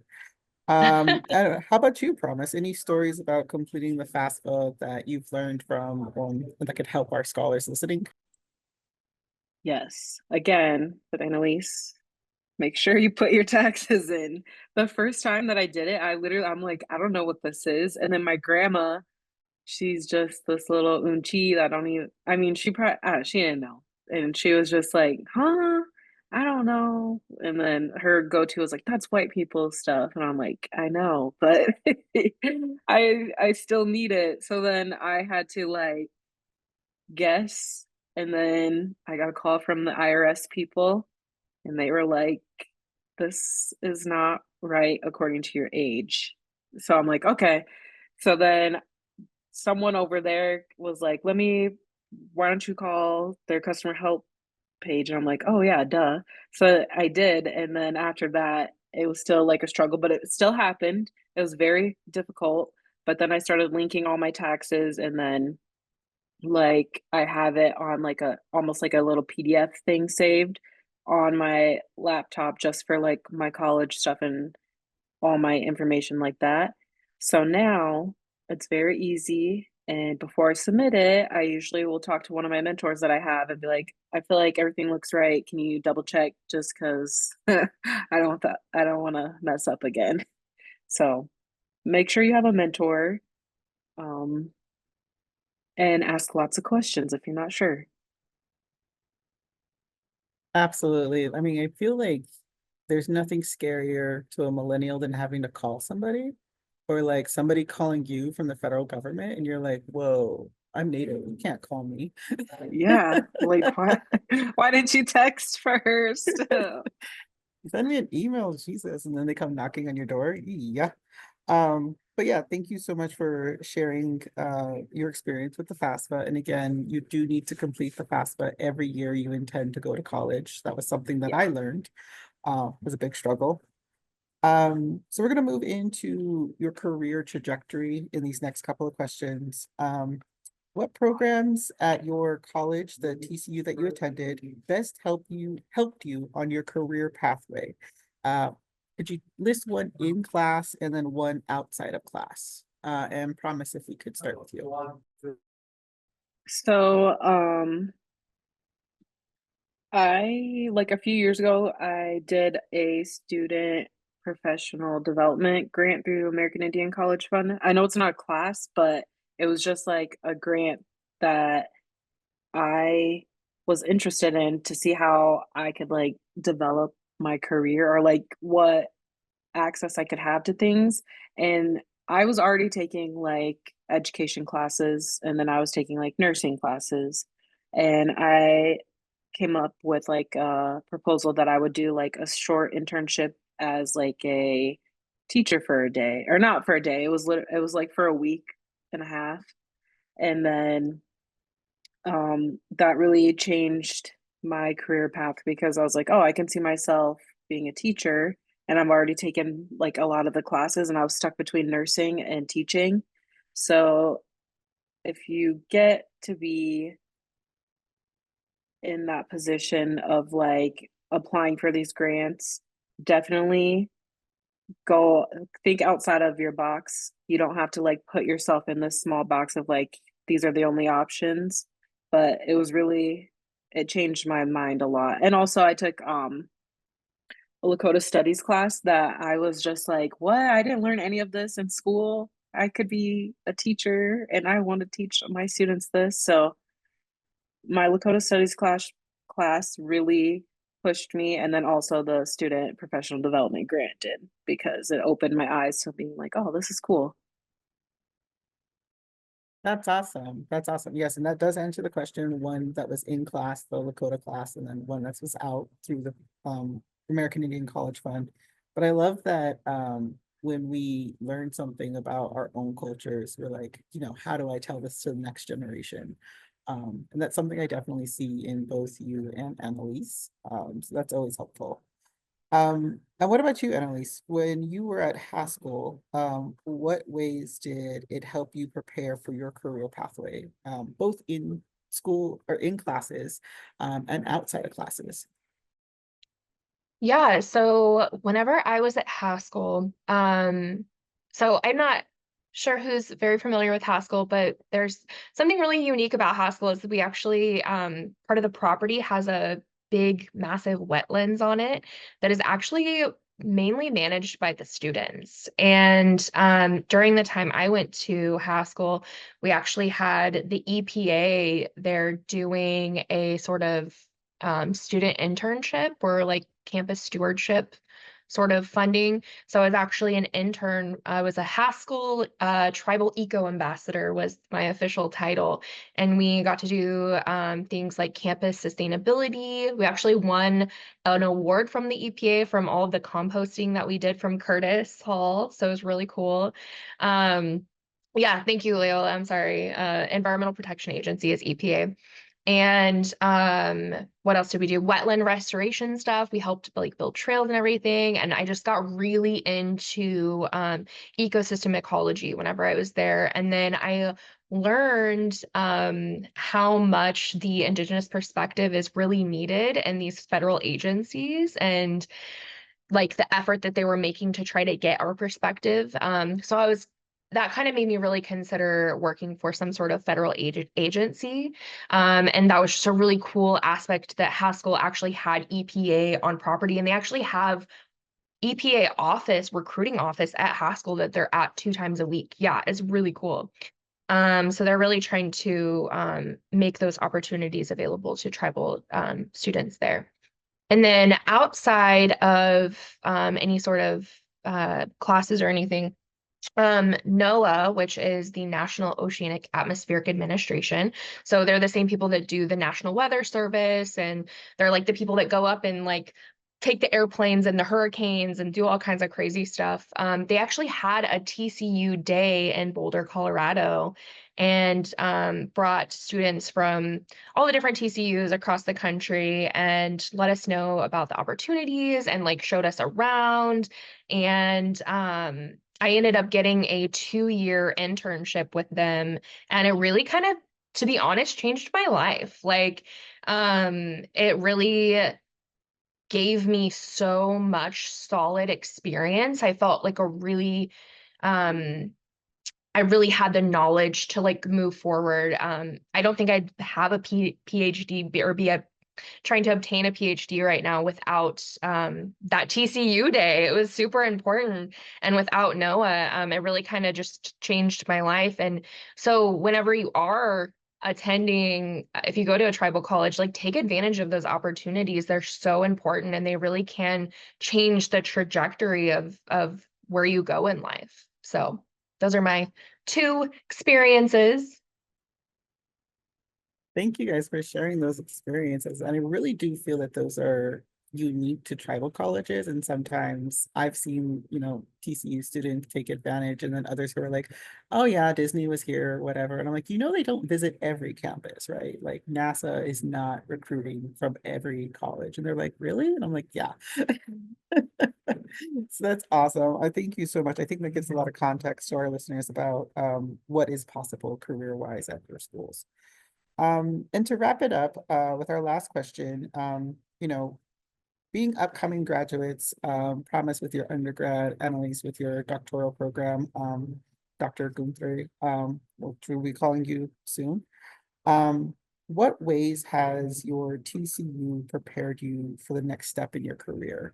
S7: I don't know. How about you, Promise? Any stories about completing the FAFSA that you've learned from that could help our scholars listening?
S8: Yes. Again, but Annalise, make sure you put your taxes in. The first time that I did it, I'm like, I don't know what this is. And then my grandma, she's just this little unchi that she didn't know. And she was just like, huh? I don't know. And then her go-to was like, that's white people stuff. And I'm like, I know, but I still need it. So then I had to like guess. And then I got a call from the IRS people, and they were like, this is not right according to your age. So I'm like, okay. So then someone over there was like, why don't you call their customer help page? And I'm like, oh yeah, duh. So I did. And then after that, it was still like a struggle, but it still happened. It was very difficult. But then I started linking all my taxes, and then like I have it on like almost like a little PDF thing saved on my laptop just for like my college stuff and all my information like that. So now it's very easy. And before I submit it, I usually will talk to one of my mentors that I have and be like, I feel like everything looks right. Can you double check, just because I don't want to mess up again. So make sure you have a mentor, and ask lots of questions if you're not sure.
S7: Absolutely. I mean, I feel like there's nothing scarier to a millennial than having to call somebody, or like somebody calling you from the federal government and you're like, whoa, I'm native. You can't call me.
S8: Yeah. Like, why didn't you text first?
S7: Send me an email, Jesus, and then they come knocking on your door. Yeah. But yeah, thank you so much for sharing your experience with the FAFSA. And again, you do need to complete the FAFSA every year you intend to go to college. That was something that I learned was a big struggle. So we're going to move into your career trajectory in these next couple of questions. What programs at your college, the TCU that you attended, best helped you on your career pathway? Could you list one in class and then one outside of class? And Promise, if we could start with you.
S8: So, I like a few years ago, I did a student professional development grant through American Indian College Fund. I know it's not a class, but it was just like a grant that I was interested in to see how I could like develop my career, or like what access I could have to things. And I was already taking like education classes, and then I was taking like nursing classes. And I came up with like a proposal that I would do like a short internship as like a teacher for a day, or not for a day. It was like for a week and a half. And then that really changed my career path because I was like, oh, I can see myself being a teacher, and I've already taken like a lot of the classes, and I was stuck between nursing and teaching. So if you get to be in that position of like applying for these grants, definitely go think outside of your box. You don't have to like put yourself in this small box of like these are the only options. But it changed my mind a lot. And also I took a Lakota studies class that I was just like, what? I didn't learn any of this in school. I could be a teacher and I want to teach my students this. So my Lakota studies class really pushed me, and then also the student professional development grant did, because it opened my eyes to being like, oh, this is cool.
S7: That's awesome. That's awesome. Yes, and that does answer the question. One that was in class, the Lakota class, and then one that was out through the American Indian College Fund. But I love that when we learn something about our own cultures, we're like, how do I tell this to the next generation? And that's something I definitely see in both you and Annalise. So that's always helpful. And what about you, Annalise? When you were at Haskell, what ways did it help you prepare for your career pathway, both in school or in classes, and outside of classes?
S9: Yeah, so whenever I was at Haskell, so I'm not sure who's very familiar with Haskell, but there's something really unique about Haskell is that we actually, part of the property has a big, massive wetlands on it that is actually mainly managed by the students. And during the time I went to Haskell, we actually had the EPA there doing a sort of student internship or like campus stewardship sort of funding. So I was actually an intern. I was a Haskell Tribal Eco Ambassador was my official title. And we got to do things like campus sustainability. We actually won an award from the EPA from all of the composting that we did from Curtis Hall. So it was really cool. Yeah, thank you, Leo. I'm sorry. Environmental Protection Agency is EPA. And what else did we do? Wetland restoration stuff. We helped like build trails and everything. And I just got really into ecosystem ecology whenever I was there. And then I learned how much the Indigenous perspective is really needed in these federal agencies and like the effort that they were making to try to get our perspective. So that kind of made me really consider working for some sort of federal agency. And that was just a really cool aspect that Haskell actually had EPA on property, and they actually have EPA recruiting office at Haskell that they're at 2 times a week. Yeah, it's really cool. So they're really trying to make those opportunities available to tribal students there. And then outside of any sort of classes or anything, NOAA, which is the National Oceanic Atmospheric Administration. So they're the same people that do the National Weather Service, and they're like the people that go up and like take the airplanes and the hurricanes and do all kinds of crazy stuff. They actually had a TCU day in Boulder, Colorado, and brought students from all the different TCUs across the country and let us know about the opportunities and like showed us around. And I ended up getting a 2-year internship with them, and it really kind of, to be honest, changed my life. Like, it really gave me so much solid experience. I felt like I really had the knowledge to like move forward. I don't think I'd have a PhD or be trying to obtain a PhD right now without that TCU day. It was super important. And without NOAA, it really kind of just changed my life. And so whenever you are attending, if you go to a tribal college, like take advantage of those opportunities. They're so important, and they really can change the trajectory of where you go in life. So those are my 2 experiences.
S7: Thank you guys for sharing those experiences. And I really do feel that those are unique to tribal colleges. And sometimes I've seen, you know, TCU students take advantage, and then others who are like, oh yeah, Disney was here, or whatever. And I'm like, you know, they don't visit every campus, right? Like NASA is not recruiting from every college. And they're like, really? And I'm like, yeah. So that's awesome. I thank you so much. I think that gives a lot of context to our listeners about what is possible career-wise at your schools. And to wrap it up with our last question, you know, being upcoming graduates, Promise with your undergrad, Annalise with your doctoral program, Dr. Gunther, we'll be calling you soon. What ways has your TCU prepared you for the next step in your career?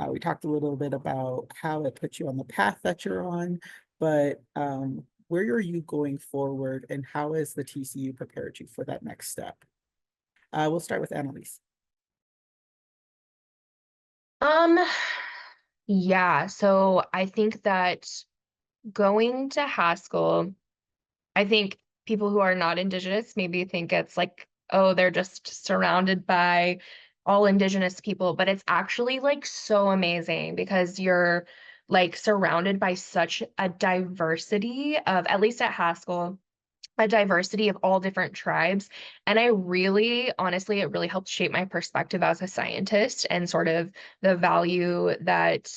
S7: We talked a little bit about how it put you on the path that you're on, but where are you going forward, and how has the TCU prepared you for that next step? We'll start with Annalise.
S9: Yeah, so I think that going to Haskell, I think people who are not Indigenous maybe think it's like, oh, they're just surrounded by all Indigenous people, but it's actually like so amazing because you're like surrounded by such a diversity of, at least at Haskell, a diversity of all different tribes. And I really, honestly, it really helped shape my perspective as a scientist and sort of the value that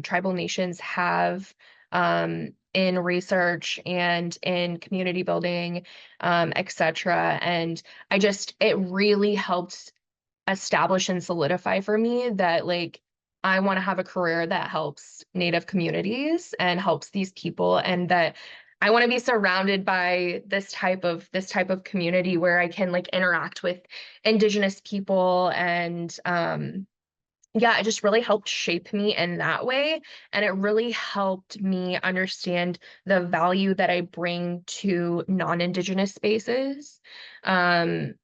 S9: tribal nations have in research and in community building, etc. And it really helped establish and solidify for me that like I want to have a career that helps Native communities and helps these people, and that I want to be surrounded by this type of community where I can like interact with Indigenous people. And yeah, it just really helped shape me in that way. And it really helped me understand the value that I bring to non-Indigenous spaces. And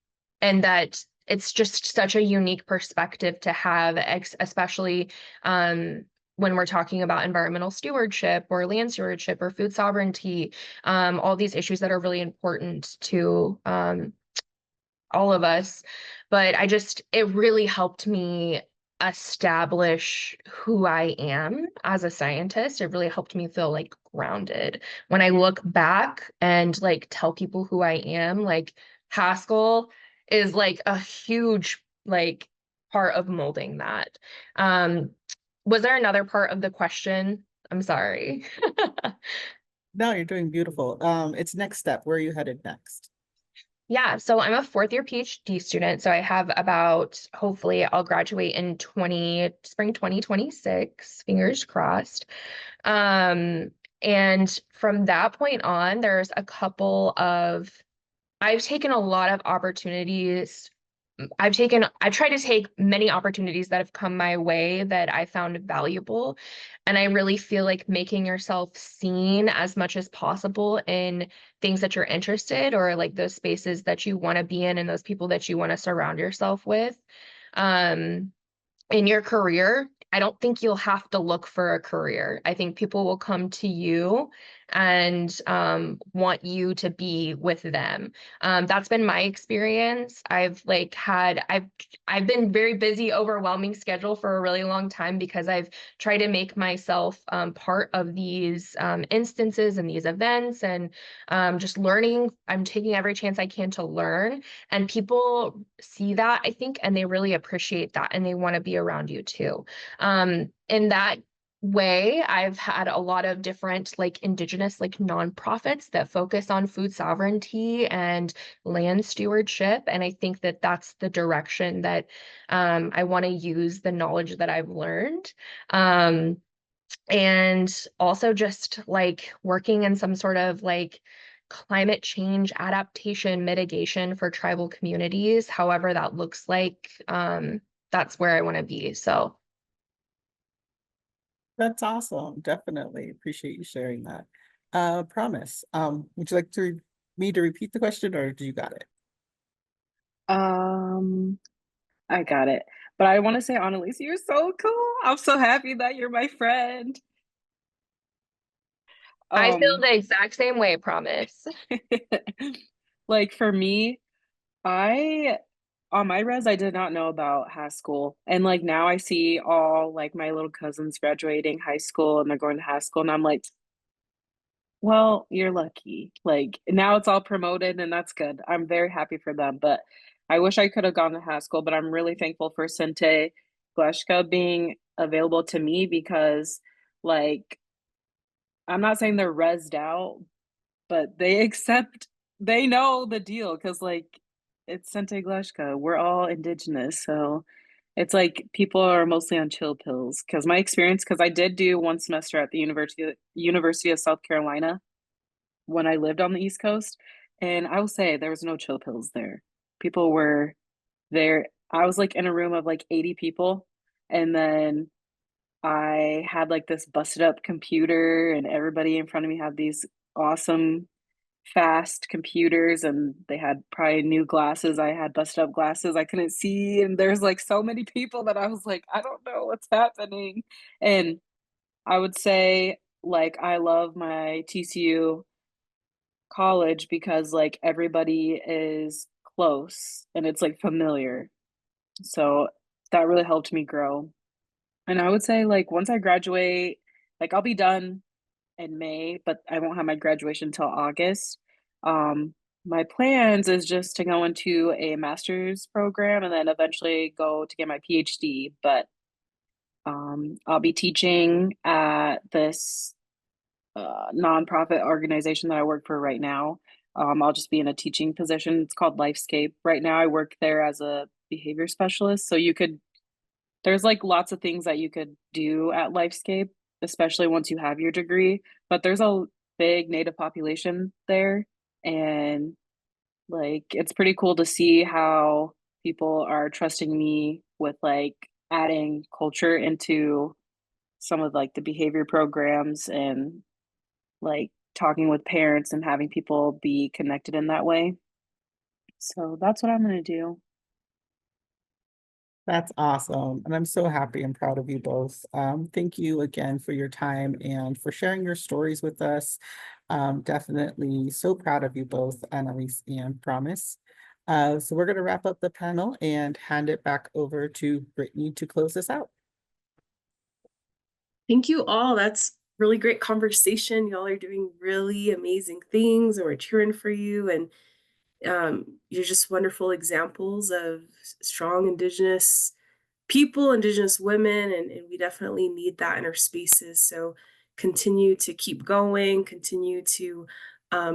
S9: that it's just such a unique perspective to have, especially when we're talking about environmental stewardship or land stewardship or food sovereignty, all these issues that are really important to all of us. But it really helped me establish who I am as a scientist. It really helped me feel like grounded. When I look back and like tell people who I am, like Haskell is like a huge like part of molding that. Was there another part of the question? I'm sorry.
S7: No, you're doing beautiful. It's next step. Where are you headed next?
S9: Yeah, so I'm a fourth year PhD student. So I have about, hopefully I'll graduate in spring 2026, fingers crossed. And from that point on, there's I've taken a lot of opportunities. I've tried to take many opportunities that have come my way that I found valuable. And I really feel like making yourself seen as much as possible in things that you're interested, or like those spaces that you want to be in and those people that you want to surround yourself with. In your career, I don't think you'll have to look for a career. I think people will come to you and want you to be with them. That's been my experience. I've been very busy, overwhelming schedule for a really long time because I've tried to make myself part of these instances and these events, and just learning. I'm taking every chance I can to learn, and people see that, I think, and they really appreciate that, and they want to be around you too. In that way, I've had a lot of different like Indigenous like nonprofits that focus on food sovereignty and land stewardship, and I think that that's the direction that I want to use the knowledge that I've learned. And also just like working in some sort of like climate change adaptation mitigation for tribal communities, however that looks like. That's where I want to be. So
S7: That's awesome. Definitely appreciate you sharing that. Promise. Would you like me to repeat the question, or do you got it?
S8: I got it. But I want to say, Annalise, you're so cool. I'm so happy that you're my friend.
S9: I feel the exact same way, Promise.
S8: Like for me, I On my res, I did not know about Haskell. And like now I see all like my little cousins graduating high school and they're going to Haskell, and I'm like, well, you're lucky. Like now it's all promoted and that's good. I'm very happy for them. But I wish I could have gone to Haskell, but I'm really thankful for Sente Gleshka being available to me because like I'm not saying they're rezzed out, but they know the deal because like it's Sente Gleshka. We're all indigenous. So it's like people are mostly on chill pills. Because my experience, because I did do one semester at the University of South Carolina when I lived on the East Coast. And I will say there was no chill pills there. People were there. I was like in a room of like 80 people. And then I had like this busted up computer, and everybody in front of me had these awesome fast computers, and they had probably new glasses. I had busted up glasses I couldn't see, and there's like so many people that I was like, I don't know what's happening. And I would say like I love my TCU college because like everybody is close and it's like familiar. So that really helped me grow. And I would say like once I graduate, like I'll be done in May, but I won't have my graduation until August. Um, my plans is just to go into a master's program and then eventually go to get my PhD. But I'll be teaching at this nonprofit organization that I work for right now. I'll just be in a teaching position. It's called Lifescape. Right now, I work there as a behavior specialist. So there's like lots of things that you could do at Lifescape, especially once you have your degree. But there's a big Native population there. And like, it's pretty cool to see how people are trusting me with like adding culture into some of like the behavior programs and like talking with parents and having people be connected in that way. So that's what I'm going to do.
S7: That's awesome. And I'm so happy and proud of you both. Thank you again for your time and for sharing your stories with us. Definitely so proud of you both, Annalise and Promise. So we're going to wrap up the panel and hand it back over to Brittany to close this out.
S1: Thank you all. That's really great conversation. Y'all are doing really amazing things, and we're cheering for you. And you're just wonderful examples of strong Indigenous people, Indigenous women, and we definitely need that in our spaces. So continue to keep going, continue to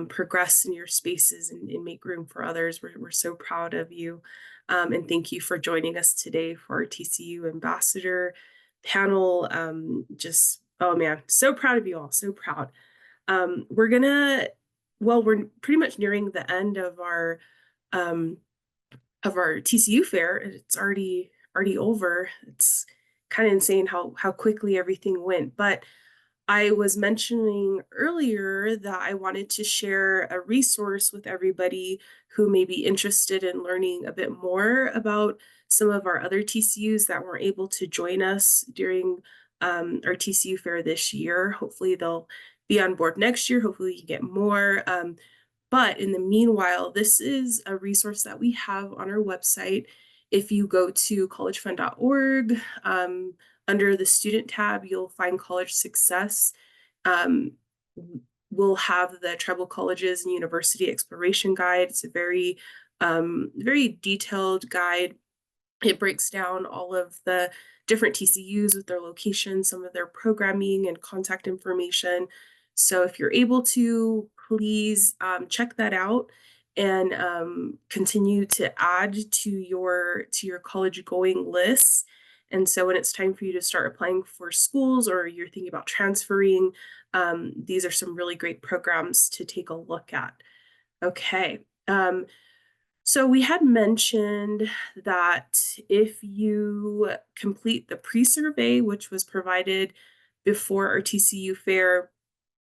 S1: progress in your spaces and make room for others. We're so proud of you. And thank you for joining us today for our TCU Ambassador panel. Oh man, so proud of you all, so proud. We're pretty much nearing the end of our TCU Fair. It's already over. It's kind of insane how quickly everything went. But I was mentioning earlier that I wanted to share a resource with everybody who may be interested in learning a bit more about some of our other TCUs that weren't able to join us during our TCU Fair this year. Hopefully they'll be on board next year. Hopefully we can get more. But in the meanwhile, this is a resource that we have on our website. If you go to collegefund.org, under the student tab, you'll find college success. We'll have the tribal colleges and university exploration guide. It's a very detailed guide. It breaks down all of the different TCUs with their locations, some of their programming and contact information. So if you're able to, please check that out and continue to add to your college going lists. And so when it's time for you to start applying for schools or you're thinking about transferring, these are some really great programs to take a look at. Okay. So we had mentioned that if you complete the pre-survey, which was provided before our TCU Fair,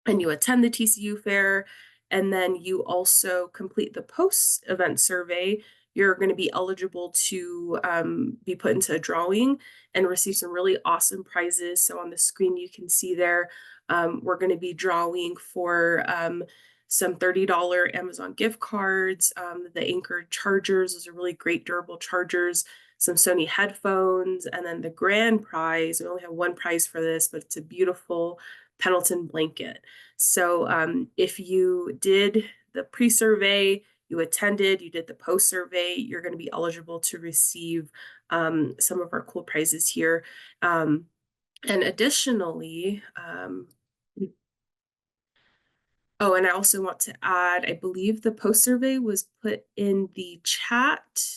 S1: and you attend the TCU Fair, and then you also complete the post-event survey, you're going to be eligible to be put into a drawing and receive some really awesome prizes. So on the screen you can see there, we're going to be drawing for some $30 Amazon gift cards, the Anchor chargers, those are really great durable chargers, some Sony headphones, and then the grand prize, we only have one prize for this, but it's a beautiful Pendleton blanket. So if you did the pre-survey, you attended, you did the post-survey, you're going to be eligible to receive some of our cool prizes here. And additionally, oh, and I also want to add, I believe the post-survey was put in the chat.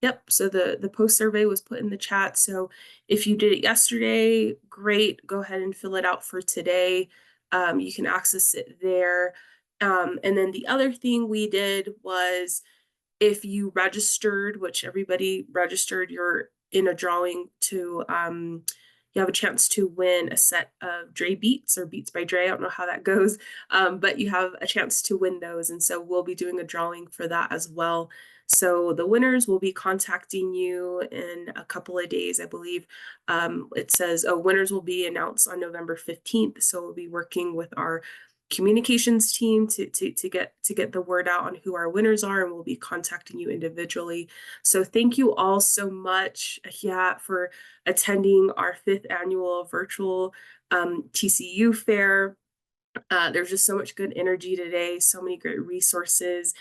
S1: Yep, so the post-survey was put in the chat. So if you did it yesterday, great, go ahead and fill it out for today. You can access it there. And then the other thing we did was, if you registered, which everybody registered, you're in a drawing to, you have a chance to win a set of Dre Beats or Beats by Dre. I don't know how that goes, but you have a chance to win those. And so we'll be doing a drawing for that as well. So the winners will be contacting you in a couple of days, I believe. It says, oh, winners will be announced on November 15th. So we'll be working with our communications team to get the word out on who our winners are, and we'll be contacting you individually. So thank you all so much, for attending our 5th annual virtual TCU Fair. There's just so much good energy today, so many great resources,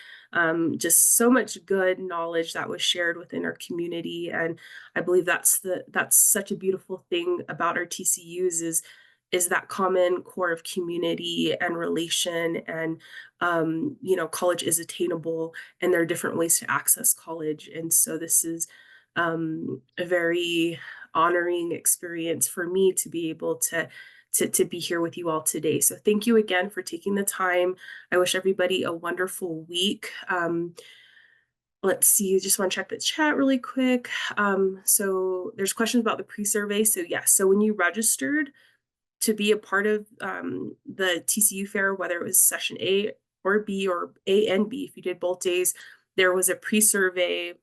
S1: just so much good knowledge that was shared within our community. And I believe that's such a beautiful thing about our TCUs is that common core of community and relation. And college is attainable, and there are different ways to access college. And so this is a very honoring experience for me to be able to be here with you all today. So thank you again for taking the time. I wish everybody a wonderful week. Let's see, just want to check the chat really quick. So there's questions about the pre-survey. So yes, so when you registered to be a part of the TCU Fair, whether it was session A or B, or A and B, if you did both days, there was a pre-survey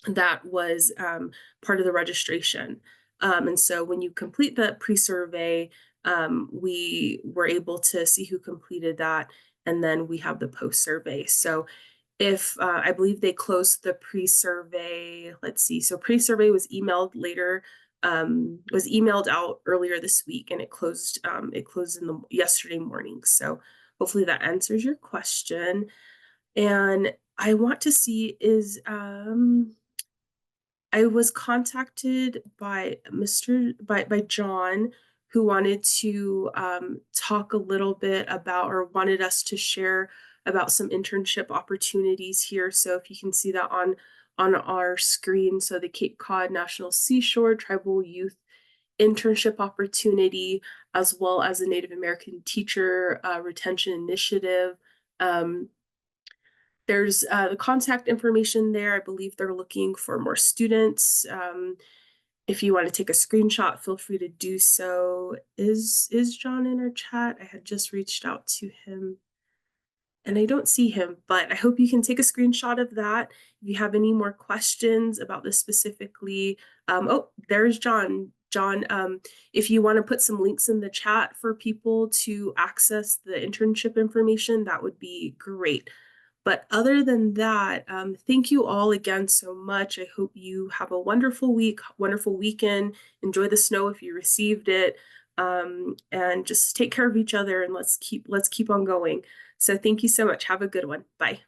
S1: that was part of the registration. And so when you complete the pre-survey, we were able to see who completed that, and then we have the post-survey. So if I believe they closed the pre-survey, let's see, so pre-survey was emailed later, was emailed out earlier this week, and it closed in yesterday morning. So hopefully that answers your question. And I want to see I was contacted by John, who wanted to talk a little bit about, or wanted us to share about some internship opportunities here. So if you can see that on our screen, so the Cape Cod National Seashore Tribal Youth Internship Opportunity, as well as the Native American Teacher Retention Initiative. There's the contact information there. I believe they're looking for more students. If you want to take a screenshot, feel free to do so. Is John in our chat? I had just reached out to him and I don't see him, but I hope you can take a screenshot of that. If you have any more questions about this specifically, oh, there's John. John, if you want to put some links in the chat for people to access the internship information, that would be great. But other than that, thank you all again so much. I hope you have a wonderful week, wonderful weekend. Enjoy the snow if you received it, and just take care of each other, and let's keep on going. So thank you so much. Have a good one. Bye.